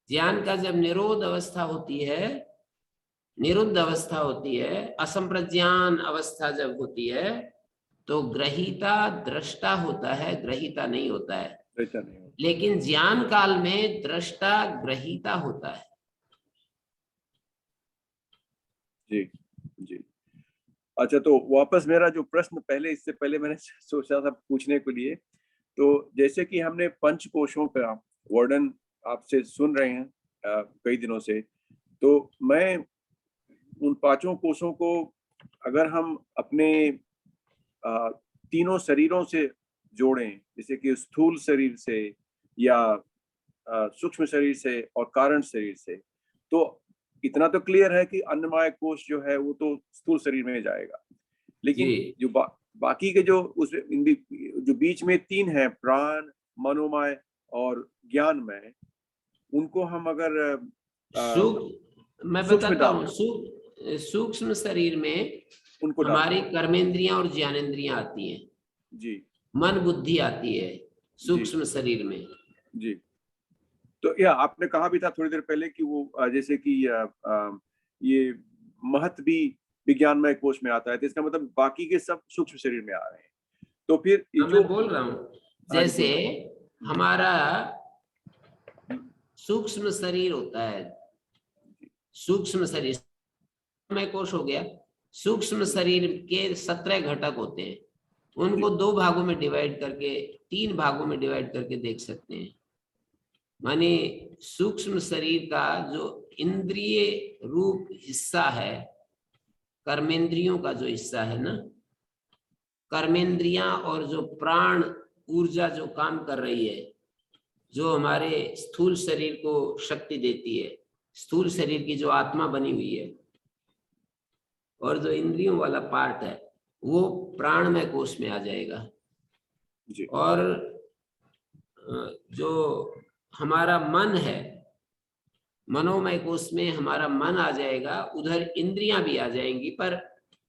Speaker 1: ज्ञान का जब निरुद्ध अवस्था होती है, असंप्रज्ञान अवस्था जब होती है, तो ग्रहीता दृष्टा होता है, ग्रहीता नहीं होता है। लेकिन ज्ञान काल में दृष्टा ग्रहीता होता है।
Speaker 4: जी जी। अच्छा, तो वापस मेरा जो प्रश्न पहले, इससे पहले मैंने सोचा था पूछने के लिए, तो जैसे कि हमने पंच कोशों का वर्णन आपसे सुन रहे हैं कई दिनों से, तो मैं उन पांचों कोशों को अगर हम अपने तीनों शरीरों से जोड़ें, जैसे कि स्थूल शरीर से या सूक्ष्म शरीर से और कारण शरीर से, तो इतना तो क्लियर है कि अन्नमय कोश जो है वो तो स्थूल शरीर में जाएगा, लेकिन
Speaker 1: जी
Speaker 4: जो बाकी के जो जो बीच में तीन है, प्राण, मनोमय और ज्ञानमय, उनको हम अगर
Speaker 1: मैं
Speaker 4: सूक्ष्म
Speaker 1: बताता
Speaker 4: डाल
Speaker 1: हूँ। सूक्ष्म शरीर में
Speaker 4: उनको डाल
Speaker 1: हमारी कर्मेंद्रियां और ज्ञानेंद्रियां आती हैं,
Speaker 4: जी
Speaker 1: मन बुद्धि आती है सूक्ष्म शरीर में।
Speaker 4: जी। तो या आपने कहा भी था थोड़ी देर पहले कि वो जैसे कि ये महत भी विज्ञानमय कोश में आता है, तो इसका मतलब बाकी के सब सूक्ष्म शरीर में आ रहे हैं। तो फिर ये जो
Speaker 1: मैं बोल रहा हूँ,
Speaker 4: हाँ जी,
Speaker 1: जैसे हमारा सूक्ष्म शरीर होता है, सूक्ष्म शरीर में कोश हो गया। सूक्ष्म शरीर के 17 घटक होते हैं, उनको 2 भागों में डिवाइड करके, 3 भागों में डिवाइड करके देख सकते हैं। माने सूक्ष्म शरीर का जो इंद्रिय रूप हिस्सा है, कर्मेंद्रियों का जो हिस्सा है ना, कर्मेंद्रियां और जो प्राण ऊर्जा जो काम कर रही है, जो हमारे स्थूल शरीर को शक्ति देती है, स्थूल शरीर की जो आत्मा बनी हुई है, और जो इंद्रियों वाला पार्ट है वो प्राणमय कोश में आ जाएगा।
Speaker 4: जी
Speaker 1: और जो हमारा मन है, मनोमय कोश में हमारा मन आ जाएगा, उधर इंद्रियां भी आ जाएंगी, पर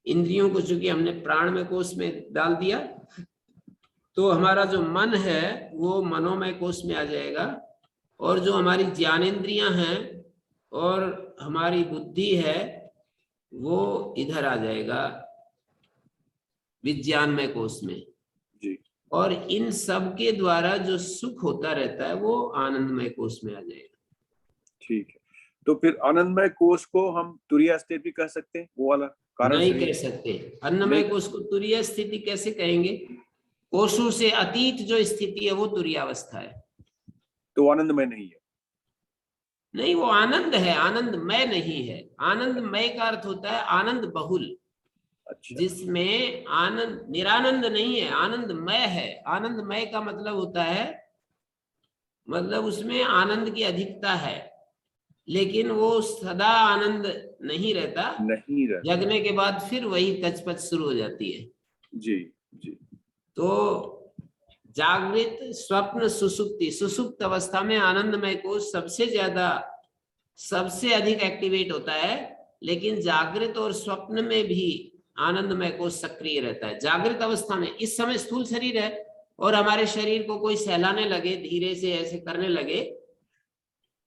Speaker 1: इंद्रियों को चूंकि हमने प्राणमय कोश में डाल दिया, तो हमारा जो मन है वो मनोमय कोश में आ जाएगा, और जो हमारी ज्ञानेंद्रियां हैं और हमारी बुद्धि है वो इधर आ जाएगा विज्ञानमय कोश में।
Speaker 4: जी
Speaker 1: और इन सब के द्वारा जो सुख होता रहता है वो आनंदमय कोश में आ जाएगा।
Speaker 4: ठीक है, तो फिर आनंदमय कोश को हम तुरीय स्थिति भी कह सकते हैं, वो वाला कारण
Speaker 1: नहीं
Speaker 4: शरीर?
Speaker 1: कह सकते। अन्नमय कोश को तुरीय स्थिति कैसे कहेंगे? कोशों से अतीत जो स्थिति है वो तुरीयावस्था है।
Speaker 4: तो आनंदमय नहीं है?
Speaker 1: नहीं, वो आनंद है, आनंदमय नहीं है। आनंदमय का अर्थ होता है आनंद बहुल,
Speaker 4: अच्छा,
Speaker 1: जिसमें आनंद, निरानंद नहीं है, आनंदमय है। आनंदमय का मतलब होता है, मतलब उसमें आनंद की अधिकता है, लेकिन वो सदा आनंद नहीं रहता।
Speaker 4: नहीं रहता।
Speaker 1: जगने के बाद फिर वही कचपच शुरू हो जाती है।
Speaker 4: जी जी
Speaker 1: तो जागृत, स्वप्न, सुसुप्ति, सुसुप्त अवस्था में आनंदमय कोश सबसे ज्यादा, सबसे अधिक एक्टिवेट होता है, लेकिन जागृत और स्वप्न में भी आनंदमय कोश सक्रिय रहता है। जागृत अवस्था में इस समय स्थूल शरीर है और हमारे शरीर को कोई सहलाने लगे, धीरे से ऐसे करने लगे,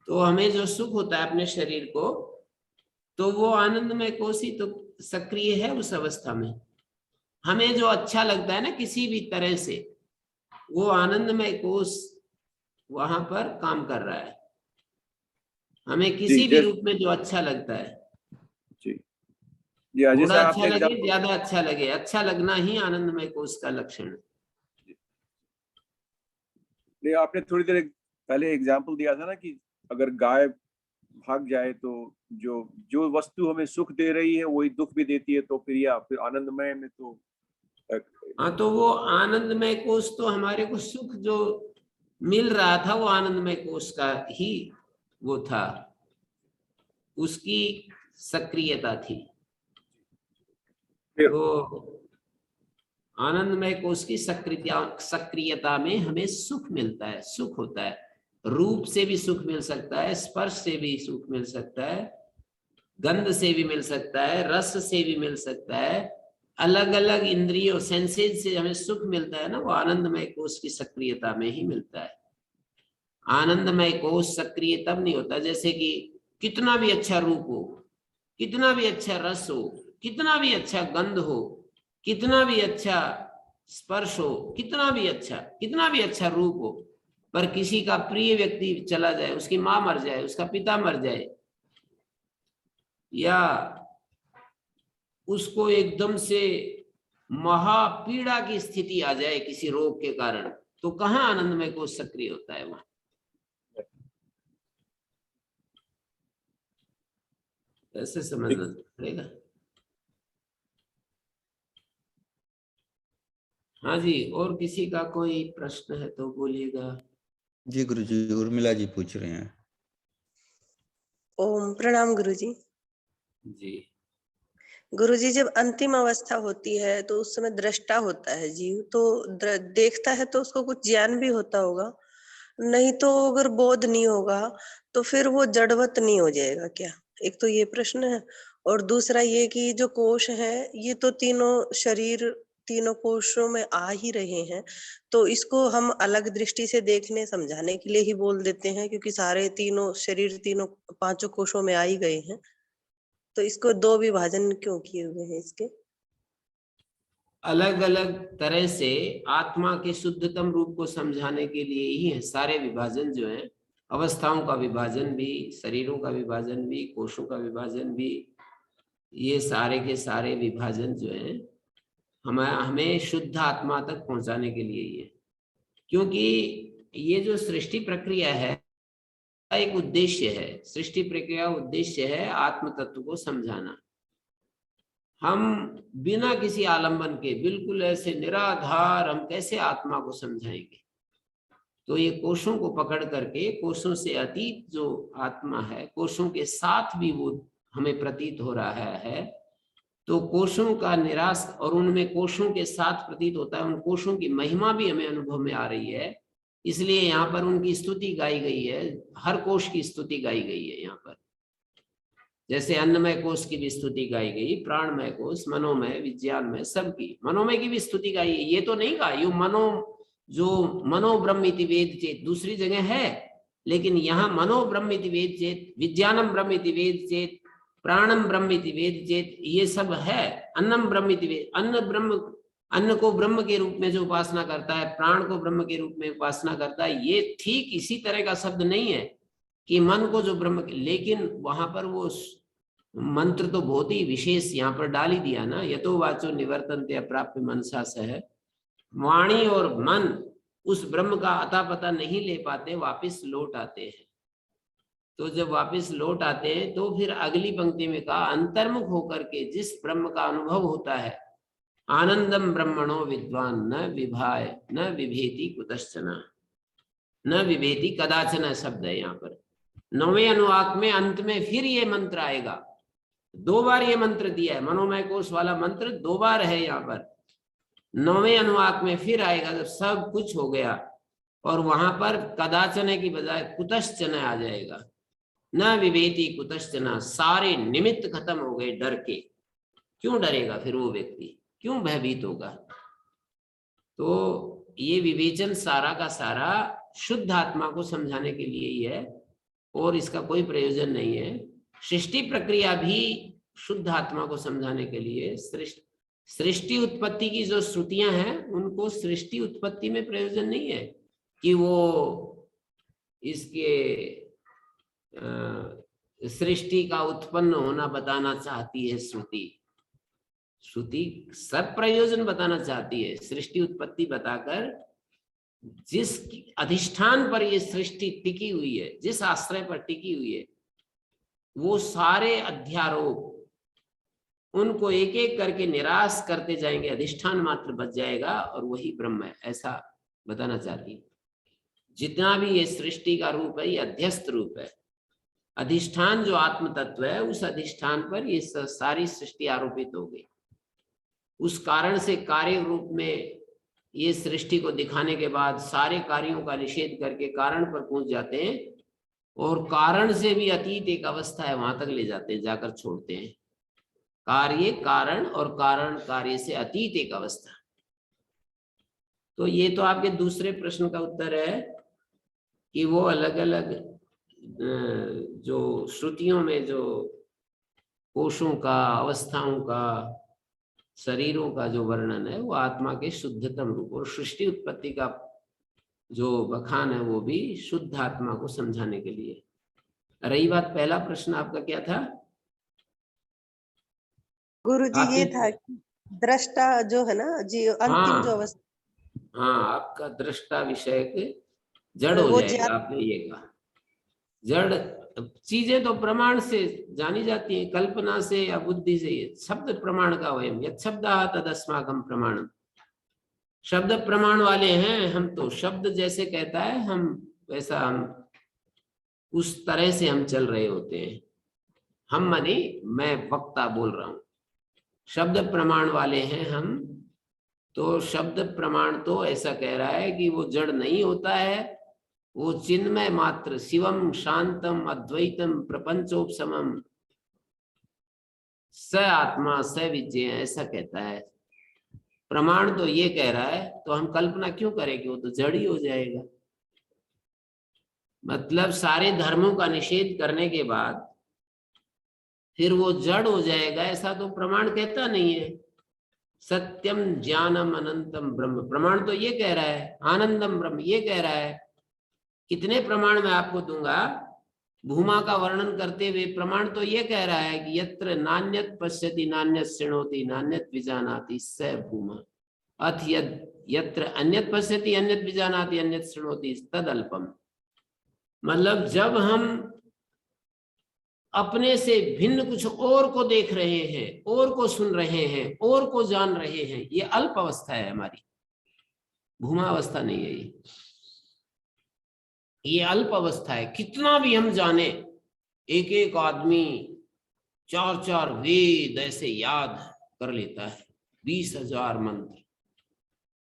Speaker 1: तो हमें जो सुख होता है अपने शरीर को, तो वो आनंदमय कोश ही तो सक्रिय है उस अवस्था में। हमें जो अच्छा लगता है ना किसी भी तरह से, वो आनंदमय कोश वहां पर काम कर रहा है। हमें किसी भी रूप में जो अच्छा लगता है,
Speaker 4: जी जी,
Speaker 1: थोड़ा
Speaker 4: जैसा
Speaker 1: अच्छा
Speaker 4: आपने
Speaker 1: लगे, ज्यादा अच्छा लगे, अच्छा लगना ही आनंदमय कोश का लक्षण है।
Speaker 4: नहीं, आपने थोड़ी देर पहले एग्जाम्पल दिया था ना कि अगर गाय भाग जाए तो जो जो वस्तु हमें सुख दे रही है वही दुख भी देती है, तो फिर आनंदमय में तो
Speaker 1: हाँ, तो वो आनंदमय कोश तो हमारे को सुख जो मिल रहा था वो आनंदमय कोश का ही वो था, उसकी सक्रियता थी। तो आनंदमय कोश की सक्रियता में हमें सुख मिलता है, सुख होता है। रूप से भी सुख मिल सकता है, स्पर्श से भी सुख मिल सकता है, गंध से भी मिल सकता है, रस से भी मिल सकता है। अलग अलग इंद्रियों, सेंसेस से हमें सुख मिलता है ना, वो आनंदमय कोश की सक्रियता में ही मिलता है। आनंदमय कोश सक्रिय तब नहीं होता जैसे कि कितना भी अच्छा रूप हो, कितना भी अच्छा रस हो, कितना भी अच्छा गंध हो, कितना भी अच्छा स्पर्श हो, कितना भी अच्छा रूप हो, पर किसी का प्रिय व्यक्ति चला जाए, उसकी माँ मर जाए, उसका पिता मर जाए, या उसको एकदम से महापीड़ा की स्थिति आ जाए किसी रोग के कारण, तो कहाँ आनंदमय कोश सक्रिय होता है वहां? ऐसे समझना पड़ेगा। हाँ जी, और किसी का कोई प्रश्न है तो बोलिएगा।
Speaker 3: जी गुरुजी, उर्मिला जी पूछ रहे हैं।
Speaker 5: ओम प्रणाम गुरुजी।
Speaker 1: जी,
Speaker 5: गुरुजी, जब अंतिम अवस्था होती है तो उस समय दृष्टा होता है जीव, तो देखता है तो उसको कुछ ज्ञान भी होता होगा, नहीं तो अगर बोध नहीं होगा तो फिर वो जड़वत नहीं हो जाएगा क्या? एक तो ये प्रश्न है। और दूसरा ये कि जो कोश है ये तो तीनों शरीर तीनों कोशों में आ ही रहे हैं, तो इसको हम अलग दृष्टि से देखने समझाने के लिए ही बोल देते हैं, क्योंकि सारे तीनों शरीर तीनों पांचों कोशों में आ ही गए हैं, तो इसको दो विभाजन क्यों किए हुए हैं इसके?
Speaker 1: अलग अलग तरह से आत्मा के शुद्धतम रूप को समझाने के लिए ही है सारे विभाजन जो है। अवस्थाओं का विभाजन भी, शरीरों का विभाजन भी, कोशों का विभाजन भी, ये सारे के सारे विभाजन जो है हमें शुद्ध आत्मा तक पहुंचाने के लिए ही है। क्योंकि ये जो सृष्टि प्रक्रिया है एक उद्देश्य है, सृष्टि प्रक्रिया उद्देश्य है आत्म तत्व को समझाना। हम बिना किसी आलंबन के बिल्कुल ऐसे निराधार हम कैसे आत्मा को समझाएंगे? तो ये कोशों को पकड़ करके, कोशों से अतीत जो आत्मा है, कोशों के साथ भी वो हमें प्रतीत हो रहा है, तो कोशों का निराश और उनमें कोशों के साथ प्रतीत होता है, उन कोशों की महिमा भी हमें अनुभव में आ रही है। इसलिए यहाँ पर उनकी स्तुति गाई गई है, हर कोश की स्तुति गाई गई है यहाँ पर। जैसे अन्नमय कोश की भी स्तुति गाई गई, प्राणमय कोश, मनोमय, विज्ञानमय, सबकी, मनोमय की भी स्तुति गाई है। ये तो नहीं कहा यू मनो, जो मनो ब्रह्म इति वेद चेत दूसरी जगह है, लेकिन यहाँ मनो ब्रह्म इति वेद चेत, विज्ञानम ब्रह्म इति वेद चेत, प्राणम ब्रह्म इति वेद चेत, ये सब है। अन्नम ब्रह्म इति वेद, अन्न ब्रह्म, अन्न को ब्रह्म के रूप में जो उपासना करता है, प्राण को ब्रह्म के रूप में उपासना करता है, ये ठीक इसी तरह का शब्द नहीं है कि मन को जो ब्रह्म, लेकिन वहां पर वो मंत्र तो बहुत ही विशेष यहाँ पर डाल ही दिया ना, यतो वाचो निवर्तन्ते अप्राप्य मनसा सह। वाणी और मन उस ब्रह्म का अता पता नहीं ले पाते, वापिस लौट आते हैं। तो जब वापिस लौट आते हैं तो फिर अगली पंक्ति में कहा अंतर्मुख होकर के जिस ब्रह्म का अनुभव होता है, आनंदम ब्रह्मणो विद्वान न विभाय न विभेति कुतश्चन, न विभेति कदाचन शब्द है यहाँ पर। 9वें अनुवाक में अंत में फिर ये मंत्र आएगा, 2 बार ये मंत्र दिया है, मनोमय कोश वाला मंत्र 2 बार है यहाँ पर। 9वें अनुवाक में फिर आएगा जब सब कुछ हो गया, और वहां पर कदाचन की बजाय कुतश्चन आ जाएगा। न विभेति कुतश्चन, सारे निमित्त खत्म हो गए डर के। क्यों डरेगा फिर वो व्यक्ति, क्यों भयभीत होगा? तो ये विवेचन सारा का सारा शुद्ध आत्मा को समझाने के लिए ही है, और इसका कोई प्रयोजन नहीं है। सृष्टि प्रक्रिया भी शुद्ध आत्मा को समझाने के लिए, सृष्टि उत्पत्ति की जो श्रुतियां हैं उनको सृष्टि उत्पत्ति में प्रयोजन नहीं है कि वो इसके सृष्टि का उत्पन्न होना बताना चाहती है। श्रुति सब प्रयोजन बताना चाहती है, सृष्टि उत्पत्ति बताकर जिस अधिष्ठान पर ये सृष्टि टिकी हुई है, जिस आश्रय पर टिकी हुई है, वो सारे अध्यारोप उनको एक एक करके निराश करते जाएंगे, अधिष्ठान मात्र बच जाएगा और वही ब्रह्म है, ऐसा बताना चाहती है। जितना भी ये सृष्टि का रूप है ये अध्यस्त रूप है। अधिष्ठान जो आत्म तत्व है उस अधिष्ठान पर ये सारी सृष्टि आरोपित हो गई। उस कारण से कार्य रूप में ये सृष्टि को दिखाने के बाद सारे कार्यों का निषेध करके कारण पर पहुंच जाते हैं, और कारण से भी अतीत एक अवस्था है वहां तक ले जाते हैं, जाकर छोड़ते हैं। कार्य कारण और कारण कार्य से अतीत एक अवस्था। तो ये तो आपके दूसरे प्रश्न का उत्तर है कि वो अलग अलग जो श्रुतियों में जो कोशों का, अवस्थाओं का, शरीरों का जो वर्णन है वो आत्मा के शुद्धतम रूप, और सृष्टि उत्पत्ति का जो बखान है वो भी शुद्ध आत्मा को समझाने के लिए। रही बात पहला प्रश्न आपका क्या था?
Speaker 5: गुरुजी ये था कि दृष्टा जो है ना जी, अंतिम जो अवस्था,
Speaker 1: हाँ, आपका दृष्टा विषय के जड़ हो
Speaker 5: वो
Speaker 1: जाएगा। आपने ये कहा जड़ चीजें तो प्रमाण से जानी जाती हैं, कल्पना से या बुद्धि से। शब्द प्रमाण का वयम यत् शब्दः तदस्माकं प्रमाणम। शब्द प्रमाण वाले हैं हम, तो शब्द जैसे कहता है हम वैसा हम उस तरह से हम चल रहे होते हैं। हम माने मैं वक्ता बोल रहा हूं, शब्द प्रमाण वाले हैं हम। तो शब्द प्रमाण तो ऐसा कह रहा है कि वो जड़ नहीं होता है, वो चिन्मय मात्र शिवम शांतम अद्वैतम प्रपंचोपशमम स आत्मा स विजय, ऐसा कहता है। प्रमाण तो ये कह रहा है, तो हम कल्पना क्यों करें कि वो तो जड़ ही हो जाएगा। मतलब सारे धर्मों का निषेध करने के बाद फिर वो जड़ हो जाएगा, ऐसा तो प्रमाण कहता नहीं है। सत्यम ज्ञानम अनंतम ब्रह्म, प्रमाण तो ये कह रहा है। आनंदम ब्रह्म ये कह रहा है। कितने प्रमाण मैं आपको दूंगा भूमा का वर्णन करते हुए। प्रमाण तो ये कह रहा है कि यत्र नान्यत पश्यति नान्यत शृणोति नान्यत विजानाति स भूमा, अथ यत्र अन्यत पश्यति अन्यत विजानाति अन्यत शृणोति तद अल्पम। मतलब जब हम अपने से भिन्न कुछ और को देख रहे हैं, और को सुन रहे हैं, और को जान रहे हैं, ये अल्प अवस्था है हमारी, भूमा अवस्था नहीं है ये अल्प अवस्था है। कितना भी हम जाने, एक एक आदमी 4-4 वेद ऐसे याद कर लेता है, 20,000 मंत्र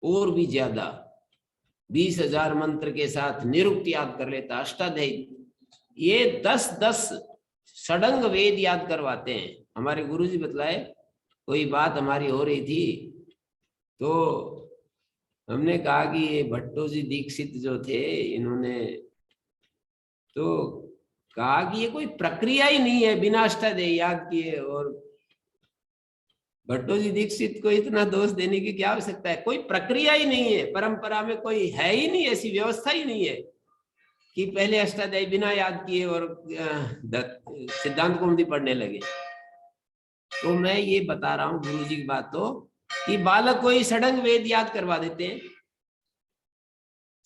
Speaker 1: और भी ज्यादा, 20,000 मंत्र के साथ निरुक्त याद कर लेता, अष्टाध्यायी, ये 10-10 षडंग वेद याद करवाते हैं। हमारे गुरुजी बतलाए, कोई बात हमारी हो रही थी तो हमने कहा कि ये भट्टो जी दीक्षित जो थे, इन्होंने तो कहा कि ये कोई प्रक्रिया ही नहीं है बिना अष्टाध्यायी याद किए। और भट्टो जी दीक्षित को इतना दोष देने की क्या आवश्यकता है, कोई प्रक्रिया ही नहीं है, परंपरा में कोई है ही नहीं, ऐसी व्यवस्था ही नहीं है कि पहले अष्टाध्यायी बिना याद किए और सिद्धांत कौमुदी पढ़ने लगे। तो मैं ये बता रहा हूँ गुरुजी की बात, तो कि बालक को ही षडंग वेद याद करवा देते हैं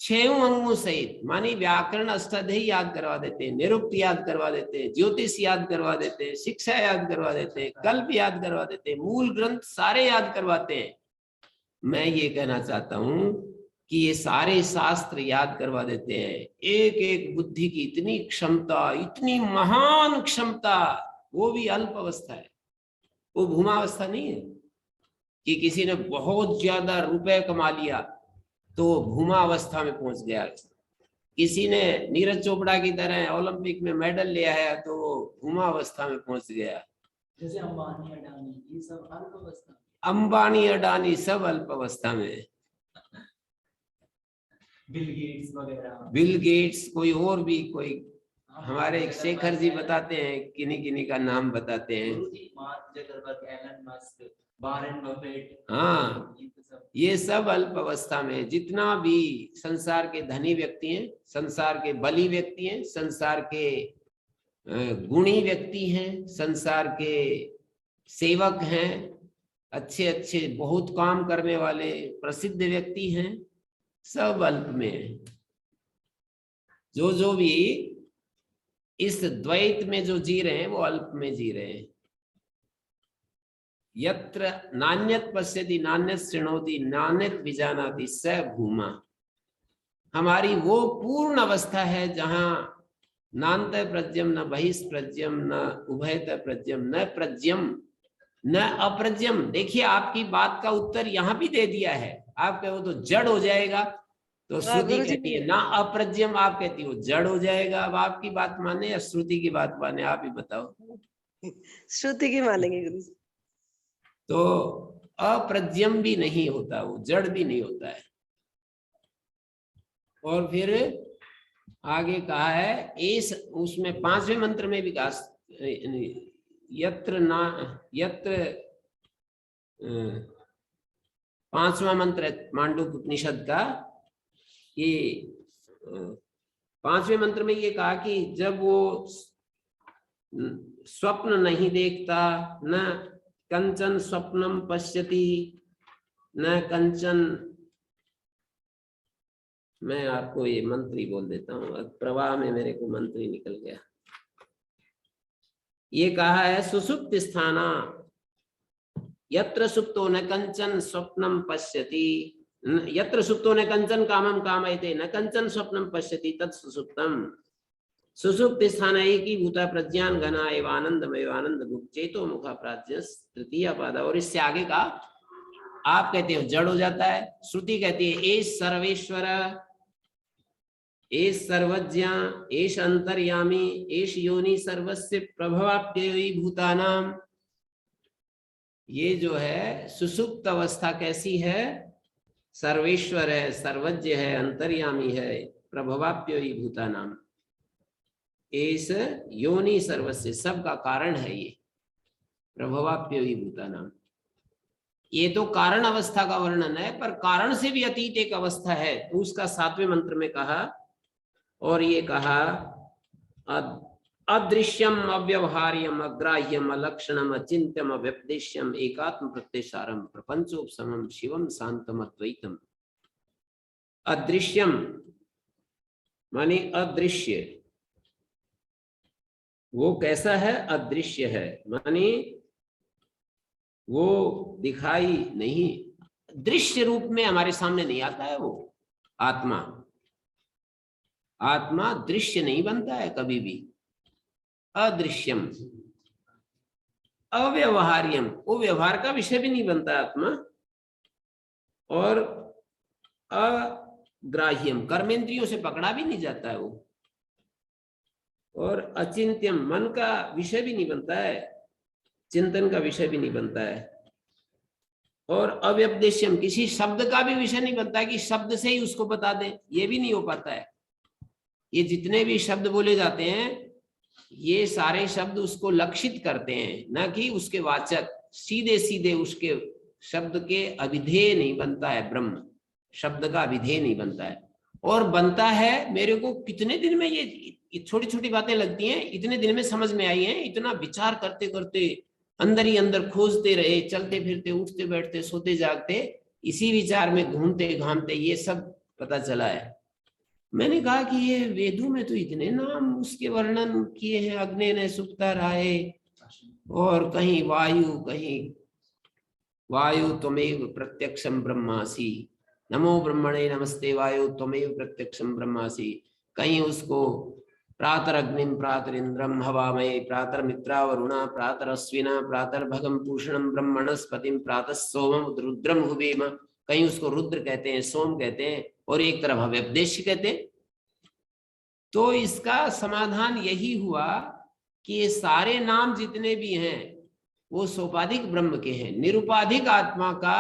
Speaker 1: 6 अंगों सहित, मानी व्याकरण अष्टाध्यायी याद करवा देते हैं, निरुक्त याद करवा देते हैं, ज्योतिष याद करवा देते हैं, शिक्षा याद करवा देते हैं, कल्प याद करवा देते हैं, मूल ग्रंथ सारे याद करवाते हैं। मैं ये कहना चाहता हूं कि ये सारे शास्त्र याद करवा देते हैं। एक एक बुद्धि की इतनी क्षमता, इतनी महान क्षमता, वो भी अल्प अवस्था है, वो भूमा अवस्था नहीं है कि किसी ने बहुत ज्यादा रुपए कमा लिया तो भूमा अवस्था में पहुंच गया। किसी ने नीरज चोपड़ा की तरह ओलंपिक में मेडल ले आया तो भूमा अवस्था में पहुंच गया।
Speaker 6: जैसे अंबानी अडानी ये सब अल्प अवस्था,
Speaker 1: अंबानी अडानी सब अल्प अवस्था में,
Speaker 6: बिल गेट्स वगैरह,
Speaker 1: बिल गेट्स, कोई और भी, कोई हमारे शेखर जी बताते हैं, किन्हीं किन्हीं का नाम बताते हैं।
Speaker 6: Mark Zuckerberg, Elon Musk, Warren Buffett,
Speaker 1: हाँ, ये सब अल्प अवस्था में। जितना भी संसार के धनी व्यक्ति हैं, संसार के बली व्यक्ति हैं, संसार के गुणी व्यक्ति हैं, संसार के सेवक हैं, अच्छे अच्छे बहुत काम करने वाले प्रसिद्ध व्यक्ति हैं, सब अल्प में है। जो भी इस द्वैत में जो जी रहे हैं वो अल्प में जी रहे हैं। यत्र नान्यत पश्यति नान्यत शृणोति नान्यत विजानाति स भूमा। हमारी वो पूर्ण अवस्था है जहां नान्त प्रज्यम न बहिष्प्रज्यम न उभयत प्रज्यम न प्रज्यम न अप्रज्यम। देखिए आपकी बात का उत्तर यहाँ भी दे दिया है। आप कहो तो जड़ हो जाएगा, तो श्रुति कहती है ना अप्रज्यम, आप कहती हो जड़ हो जाएगा। अब आपकी बात माने या श्रुति की बात माने, आप ही बताओ।
Speaker 5: श्रुति की मानेंगे गुरुजी।
Speaker 1: तो अप्रज्यम भी नहीं होता, वो जड़ भी नहीं होता है। और फिर आगे कहा है इस उसमें 5वें मंत्र में भी कहा यत्र 5वां मंत्र मांडुक्य उपनिषद का, ये 5वें मंत्र में ये कहा कि जब वो स्वप्न नहीं देखता, न कंचन स्वप्नम पश्यति न कंचन, मैं आपको ये मंत्री बोल देता हूँ, प्रवाह में मेरे को मंत्री निकल गया। ये कहा है सुसुप्त स्थाना यत्र सुप्तो न कंचन स्वप्नम पश्यति, यत्र सुप्तो न कंचन कामम कामयते न कंचन स्वप्नम पश्यति तत् सुसुप्तम। सुसुप्त स्थान एकीभूता प्रज्ञान घना एवं आनंद चेतो मुखा प्राज्ञ तृतीय पाद। और इससे आगे का आप कहते हो जड़ हो जाता है, श्रुति कहती है एष सर्वेश्वर एष सर्वज्ञ एष अंतर्यामी एष योनि सर्वस्य प्रभवाप्ययी भूतानाम। ये जो है सुसुप्त अवस्था कैसी है, सर्वेश्वर है, सर्वज्ञ है, अंतर्यामी है, प्रभवाप्ययी भूतानाम, एष योनि सर्वस्य, सब का कारण है ये, प्रभवाप्ययी भूतानाम। ये तो कारण अवस्था का वर्णन है, पर कारण से भी अतीत एक अवस्था है, तो उसका 7वें मंत्र में कहा। और ये कहा अदृश्यम अव्यवहार्यम अग्राह्यम अलक्षणम अचिंत्यम अव्यपदेश्यम एकात्म प्रत्यक्षारम प्रपंचोपशमम शिवम शांतम अद्वैतम। अदृश्यम माने अदृश्य, वो कैसा है, अदृश्य है माने वो दिखाई नहीं, दृश्य रूप में हमारे सामने नहीं आता है वो आत्मा। आत्मा दृश्य नहीं बनता है कभी भी। अदृश्यम अव्यवहार्यम, वो व्यवहार का विषय भी नहीं बनता आत्मा। और अग्राह्यम, कर्मेंद्रियों से पकड़ा भी नहीं जाता है वो। और अचिंत्यम, मन का विषय भी नहीं बनता है, चिंतन का विषय भी नहीं बनता है। और अव्यपदेश्यम, किसी शब्द का भी विषय नहीं बनता है कि शब्द से ही उसको बता दें, ये भी नहीं हो पाता है। ये जितने भी शब्द बोले जाते हैं ये सारे शब्द उसको लक्षित करते हैं, न कि उसके वाचक। सीधे सीधे उसके शब्द के अभिधेय नहीं बनता है ब्रह्म, शब्द का अभिधेय नहीं बनता है। और बनता है, मेरे को कितने दिन में ये छोटी छोटी बातें लगती हैं, इतने दिन में समझ में आई हैं। इतना विचार करते करते अंदर ही अंदर खोजते रहे, चलते फिरते, उठते बैठते, सोते जागते, इसी विचार में घूमते घामते ये सब पता चला है। मैंने कहा कि ये वेदों में तो इतने नाम उसके वर्णन किए हैं, अग्नि ने सुप्ता राय, और कहीं वायु त्वमेव प्रत्यक्षम ब्रह्मासि, नमो ब्रह्मणे नमस्ते वायु त्वमेव प्रत्यक्षम ब्रह्मासि। कहीं उसको प्रातर अग्निम प्रातर इंद्रम हवामय प्रातर मित्रा वरुणा प्रातर अश्विना प्रातर भगम पूषणम ब्रह्मणस्पतिम प्रातः सोमम रुद्रम हुवेम। कहीं उसको रुद्र कहते हैं, सोम कहते हैं, और एक तरफ अव्यपदेश्य कहते हैं। तो इसका समाधान यही हुआ कि ये सारे नाम जितने भी हैं वो सोपाधिक ब्रह्म के हैं। निरुपाधिक आत्मा का,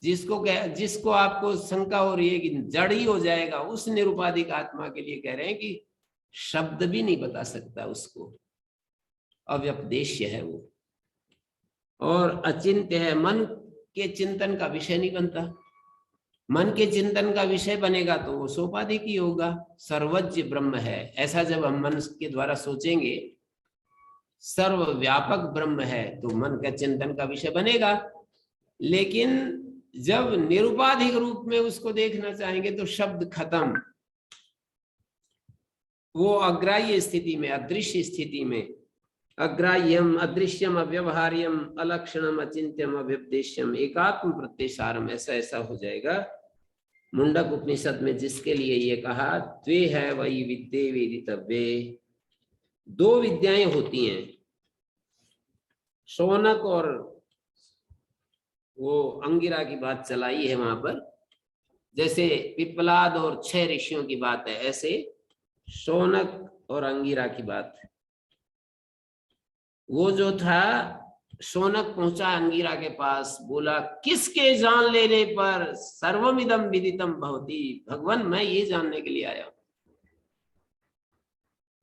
Speaker 1: जिसको आपको शंका हो रही है कि जड़ ही हो जाएगा, उस निरुपाधिक आत्मा के लिए कह रहे हैं कि शब्द भी नहीं बता सकता उसको, अव्यपदेश्य है वो। और अचिंत्य है, मन के चिंतन का विषय नहीं बनता। मन के चिंतन का विषय बनेगा तो वो सोपाधिक ही होगा, सर्वज्ञ ब्रह्म है। ऐसा जब हम मन के द्वारा सोचेंगे सर्वव्यापक ब्रह्म है तो मन का चिंतन का विषय बनेगा। लेकिन जब निरुपाधिक रूप में उसको देखना चाहेंगे तो शब्द खत्म। वो अग्राह्य स्थिति में, अदृश्य स्थिति में, अग्राह्यम अदृश्यम अव्यवहार्यम अलक्षणम अचिंत्यम अव्यपदेश्यम एकात्म प्रत्यक्षारम, ऐसा हो जाएगा। मुंडक उपनिषद में जिसके लिए ये कहा द्वे है वही विद्ये वेदितव्ये, 2 विद्याएं होती हैं, शौनक और वो अंगिरा की बात चलाई है वहां पर। जैसे पिप्पलाद और 6 ऋषियों की बात है, ऐसे शौनक और अंगिरा की बात है। वो जो था, शौनक पहुंचा अंगिरा के पास, बोला किसके जान लेने पर सर्वमिदम विदितम भवति। भगवान मैं ये जानने के लिए आया हूं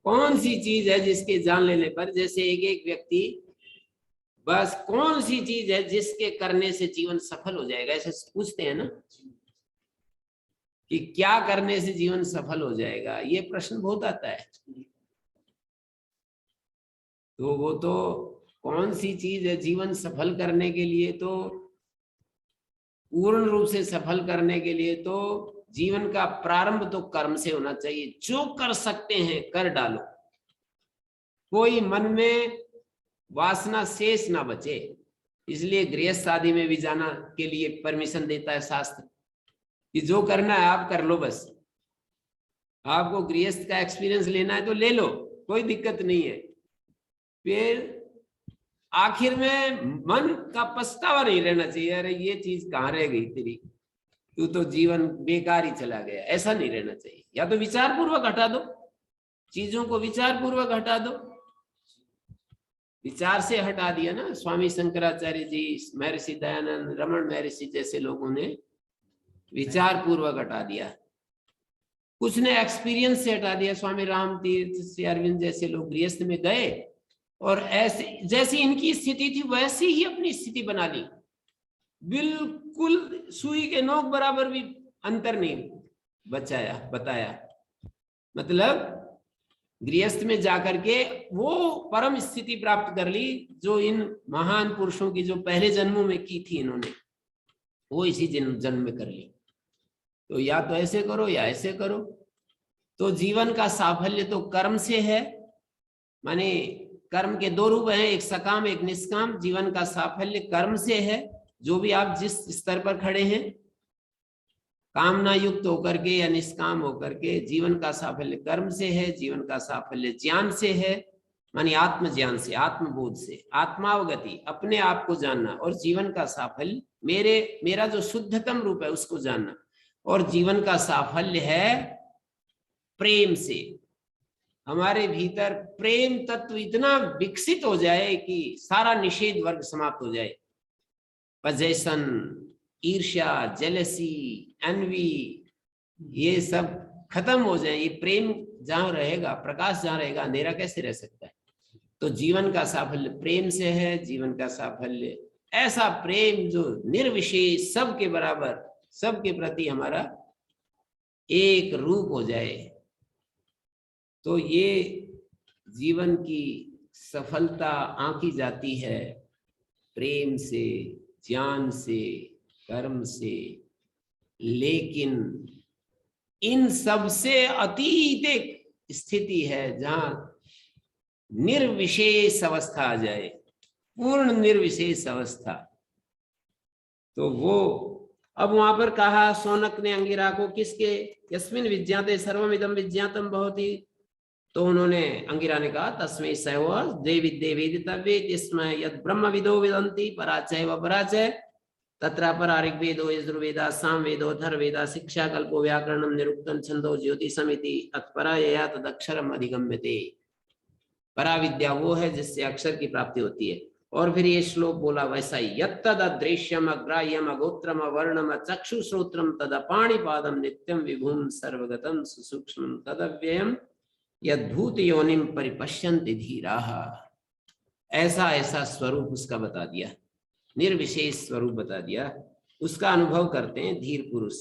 Speaker 1: कौन सी चीज है जिसके जान लेने पर, जैसे एक व्यक्ति बस कौन सी चीज है जिसके करने से जीवन सफल हो जाएगा, ऐसे पूछते हैं ना कि क्या करने से जीवन सफल हो जाएगा, ये प्रश्न बहुत आता है। तो वो तो कौन सी चीज है जीवन सफल करने के लिए, तो पूर्ण रूप से सफल करने के लिए तो जीवन का प्रारंभ तो कर्म से होना चाहिए। जो कर सकते हैं कर डालो, कोई मन में वासना शेष ना बचे। इसलिए गृहस्थ शादी में भी जाना के लिए परमिशन देता है शास्त्र कि जो करना है आप कर लो, बस आपको गृहस्थ का एक्सपीरियंस लेना है तो ले लो, कोई दिक्कत नहीं है। फिर आखिर में मन का पछतावा नहीं रहना चाहिए, अरे ये चीज कहाँ रह गई तेरी, तू तो जीवन बेकार ही चला गया, ऐसा नहीं रहना चाहिए। या तो विचार पूर्वक हटा दो, चीजों को विचार पूर्वक हटा दो। विचार से हटा दिया ना स्वामी शंकराचार्य जी, महर्षि दयानंद, रमन महर्षि जैसे लोगों ने विचार पूर्वक हटा दिया। कुछ ने एक्सपीरियंस से हटा दिया, स्वामी राम तीर्थ, श्री अरविंद जैसे लोग गृहस्थ में गए और ऐसे जैसी इनकी स्थिति थी वैसी ही अपनी स्थिति बना ली, बिल्कुल सुई के नोक बराबर भी अंतर नहीं बताया। मतलब गृहस्थ में जाकर के वो परम स्थिति प्राप्त कर ली जो इन महान पुरुषों की जो पहले जन्मों में की थी इन्होंने, वो इसी जन्म में कर ली। तो या तो ऐसे करो या ऐसे करो। तो जीवन का साफल्य तो कर्म से है, माने कर्म के दो रूप हैं, एक सकाम एक निष्काम। जीवन का साफल्य कर्म से है, जो भी आप जिस स्तर पर खड़े हैं, कामना युक्त होकर के या निष्काम होकर के, जीवन का साफल्य कर्म से है। जीवन का साफल्य ज्ञान से है, मानी आत्म ज्ञान से, आत्मबोध से, आत्मावगति, अपने आप को जानना। और जीवन का साफल्य मेरा जो शुद्धतम रूप है उसको जानना। और जीवन का साफल्य है प्रेम से। हमारे भीतर प्रेम तत्व इतना विकसित हो जाए कि सारा निषेध वर्ग समाप्त हो जाए। पजेशन, ईर्ष्या, जेलसी, एनवी, ये सब खत्म हो जाए। ये प्रेम जहां रहेगा, प्रकाश जहां रहेगा, अंधेरा कैसे रह सकता है। तो जीवन का साफल्य प्रेम से है। जीवन का साफल्य ऐसा प्रेम जो निर्विशेष, सबके बराबर, सबके प्रति हमारा एक रूप हो जाए। तो ये जीवन की सफलता आंकी जाती है प्रेम से, ज्ञान से, कर्म से। लेकिन इन सब से अतीत एक स्थिति है जहां निर्विशेष अवस्था आ जाए, पूर्ण निर्विशेष अवस्था। तो वो अब वहां पर कहा शौनक ने अंगिरा को, किसके, यस्मिन विज्ञाते सर्वमिदं विज्ञातम भवति। तो उन्होंने, अंगिरा ने कहा तस्मै सैव द्वे विद्ये वेदितव्ये तस्मै यद ब्रह्म विदो विदन्ति पराचय व पराचय तत्र परा ऋग्वेदो यजुर्वेदा सामवेदो अथर्ववेदा शिक्षा कल्पो व्याकरणम निरुक्तम छंदो ज्योतिषमिति अत्परा यया तदक्षरम अधिगम्यते। परा विद्या वो है जिससे अक्षर की प्राप्ति होती है। और फिर ये श्लोक बोला वैसा ही, यत्तद अदृश्यम अग्राह्यम अगोत्रम अवर्णम चक्षुश्रोत्रम तदपाणिपादम नित्यम विभुम सर्वगतम सुसूक्ष्मम तदव्ययम यद्भूत योनिम परिपश्यन्ति धीराः। ऐसा ऐसा स्वरूप उसका बता दिया, निर्विशेष स्वरूप बता दिया। उसका अनुभव करते हैं धीर पुरुष।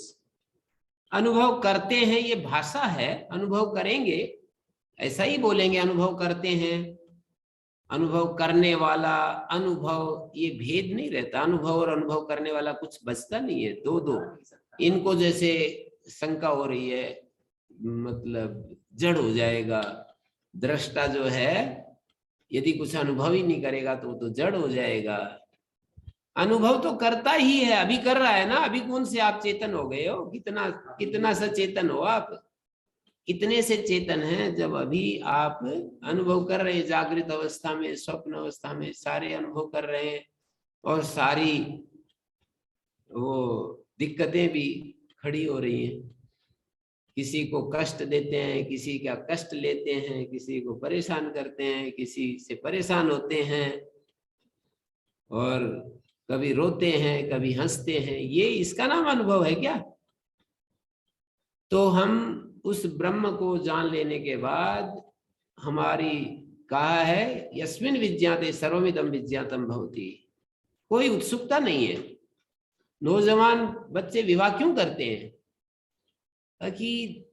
Speaker 1: अनुभव करते हैं ये भाषा है, अनुभव करेंगे ऐसा ही बोलेंगे अनुभव करते हैं। अनुभव करने वाला, अनुभव, ये भेद नहीं रहता। अनुभव और अनुभव करने वाला कुछ बचता नहीं है, दो इनको जैसे शंका हो रही है, मतलब जड़ हो जाएगा। दृष्टा जो है यदि कुछ अनुभव ही नहीं करेगा तो जड़ हो जाएगा। अनुभव तो करता ही है, अभी कर रहा है ना। अभी कौन से आप चेतन हो गए हो, कितना सचेतन हो आप, कितने से चेतन हैं जब अभी आप अनुभव कर रहे हैं। जागृत अवस्था में, स्वप्न अवस्था में सारे अनुभव कर रहे हैं और सारी वो दिक्कतें भी खड़ी हो रही हैं। किसी को कष्ट देते हैं, किसी का कष्ट लेते हैं, किसी को परेशान करते हैं, किसी से परेशान होते हैं, और कभी रोते हैं, कभी हंसते हैं। ये इसका नाम अनुभव है क्या? तो हम उस ब्रह्म को जान लेने के बाद हमारी कहा है यस्मिन विज्ञाते सर्वमिदं विज्ञातम भवति। कोई उत्सुकता नहीं है। नौजवान बच्चे विवाह क्यों करते हैं? कि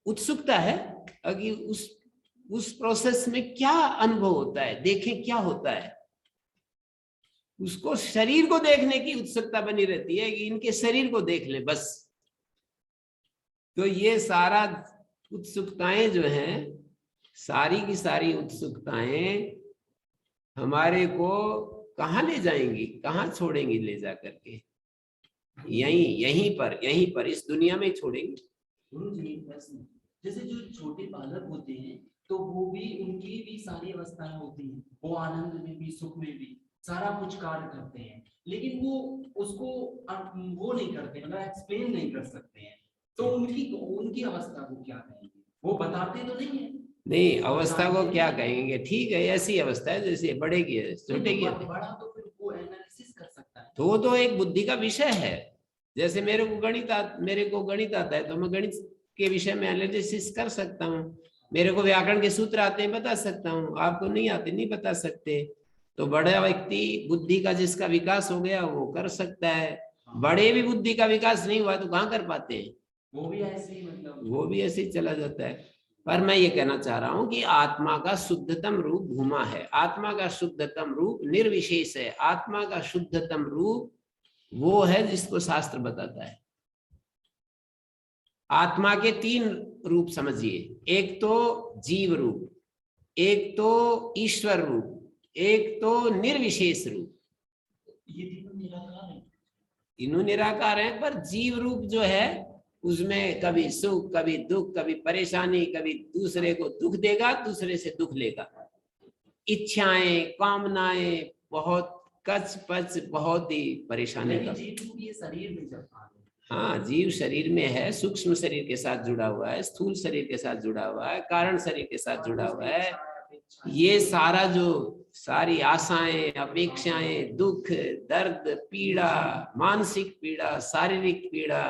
Speaker 1: उत्सुकता है कि उस प्रोसेस में क्या अनुभव होता है, देखें क्या होता है। उसको शरीर को देखने की उत्सुकता बनी रहती है कि इनके शरीर को देख ले बस। तो ये सारा उत्सुकताएं जो हैं, सारी की सारी उत्सुकताएं हमारे को कहाँ ले जाएंगी, कहाँ छोड़ेंगी ले जा करके? यहीं पर इस दुनिया में छोड़ेंगे।
Speaker 6: गुरुजी एक प्रश्न, जैसे जो छोटे बालक होते हैं तो वो भी, उनकी भी सारी अवस्थाएं होती हैं, वो आनंद में भी सुख में भी सारा कुछ कार्य करते हैं, लेकिन वो उसको वो नहीं करते, मतलब एक्सप्लेन नहीं कर सकते हैं, तो उनकी अवस्था को क्या कहेंगे? वो बताते तो नहीं है।
Speaker 1: नहीं, अवस्था को क्या कहेंगे? ठीक है, ऐसी अवस्था है जैसे बड़े की है, छोटे की है।
Speaker 6: बड़ा तो फिर वो एनालिसिस कर सकता है,
Speaker 1: तो वो तो एक बुद्धि का विषय है। जैसे मेरे को गणित आता है तो मैं गणित के विषय में एनालिसिस कर सकता हूँ। मेरे को व्याकरण के सूत्र आते हैं, बता सकता हूँ। आपको नहीं आते, नहीं बता सकते। तो बड़ा व्यक्ति, बुद्धि का जिसका विकास हो गया वो कर सकता है। बड़े भी बुद्धि का विकास नहीं हुआ तो कहाँ कर पाते हैं?
Speaker 6: वो भी ऐसे ही, मतलब
Speaker 1: वो भी ऐसे ही चला जाता है। पर मैं ये कहना चाह रहा हूं कि आत्मा का शुद्धतम रूप भूमा है। आत्मा का शुद्धतम रूप निर्विशेष है। आत्मा का शुद्धतम रूप वो है जिसको शास्त्र बताता है। आत्मा के 3 रूप समझिए, एक तो जीव रूप, एक तो ईश्वर रूप, एक तो निर्विशेष रूप।
Speaker 6: ये तीनों निराकार है।
Speaker 1: तीनों निराकार हैं, पर जीव रूप जो है उसमें कभी सुख, कभी दुख, कभी परेशानी, कभी दूसरे को दुख देगा, दूसरे से दुख लेगा। इच्छाएं, कामनाएं, बहुत कच पच, बहुत ही परेशानी का।
Speaker 6: जीव ये शरीर में जब आ गए,
Speaker 1: हाँ, जीव शरीर में है, सूक्ष्म शरीर के साथ जुड़ा हुआ है, स्थूल शरीर के साथ जुड़ा हुआ है, कारण शरीर के साथ जुड़ा हुआ है। ये सारा जो सारी आशाएं, अपेक्षाएं, दुख, दर्द, पीड़ा, मानसिक पीड़ा, शारीरिक पीड़ा,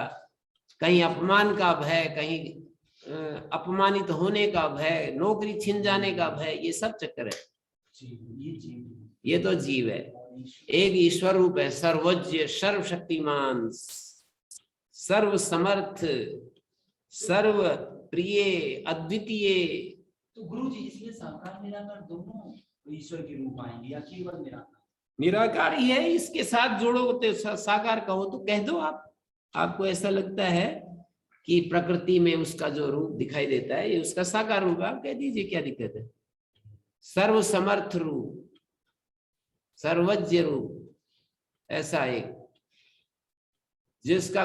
Speaker 1: कहीं अपमान का भय, कहीं अपमानित होने का भय, नौकरी छिन जाने का भय, ये सब चक्कर है। ये तो जीव है। एक ईश्वर रूप है, सर्वज्ञ, सर्वशक्तिमान, सर्व समर्थ, सर्व प्रिय, अद्वितीय।
Speaker 6: तो गुरु जी इसमें साकार निराकार दोनों ईश्वर के रूप आएंगे या केवल निराकार?
Speaker 1: निराकार ही है। इसके साथ जोड़ो तो साकार कहो तो कह दो आप। आपको ऐसा लगता है कि प्रकृति में उसका जो रूप दिखाई देता है ये उसका साकार रूप है, आप कह दीजिए, क्या दिक्कत है? सर्व समर्थ रूप, सर्वज्ञ रूप, ऐसा एक जिसका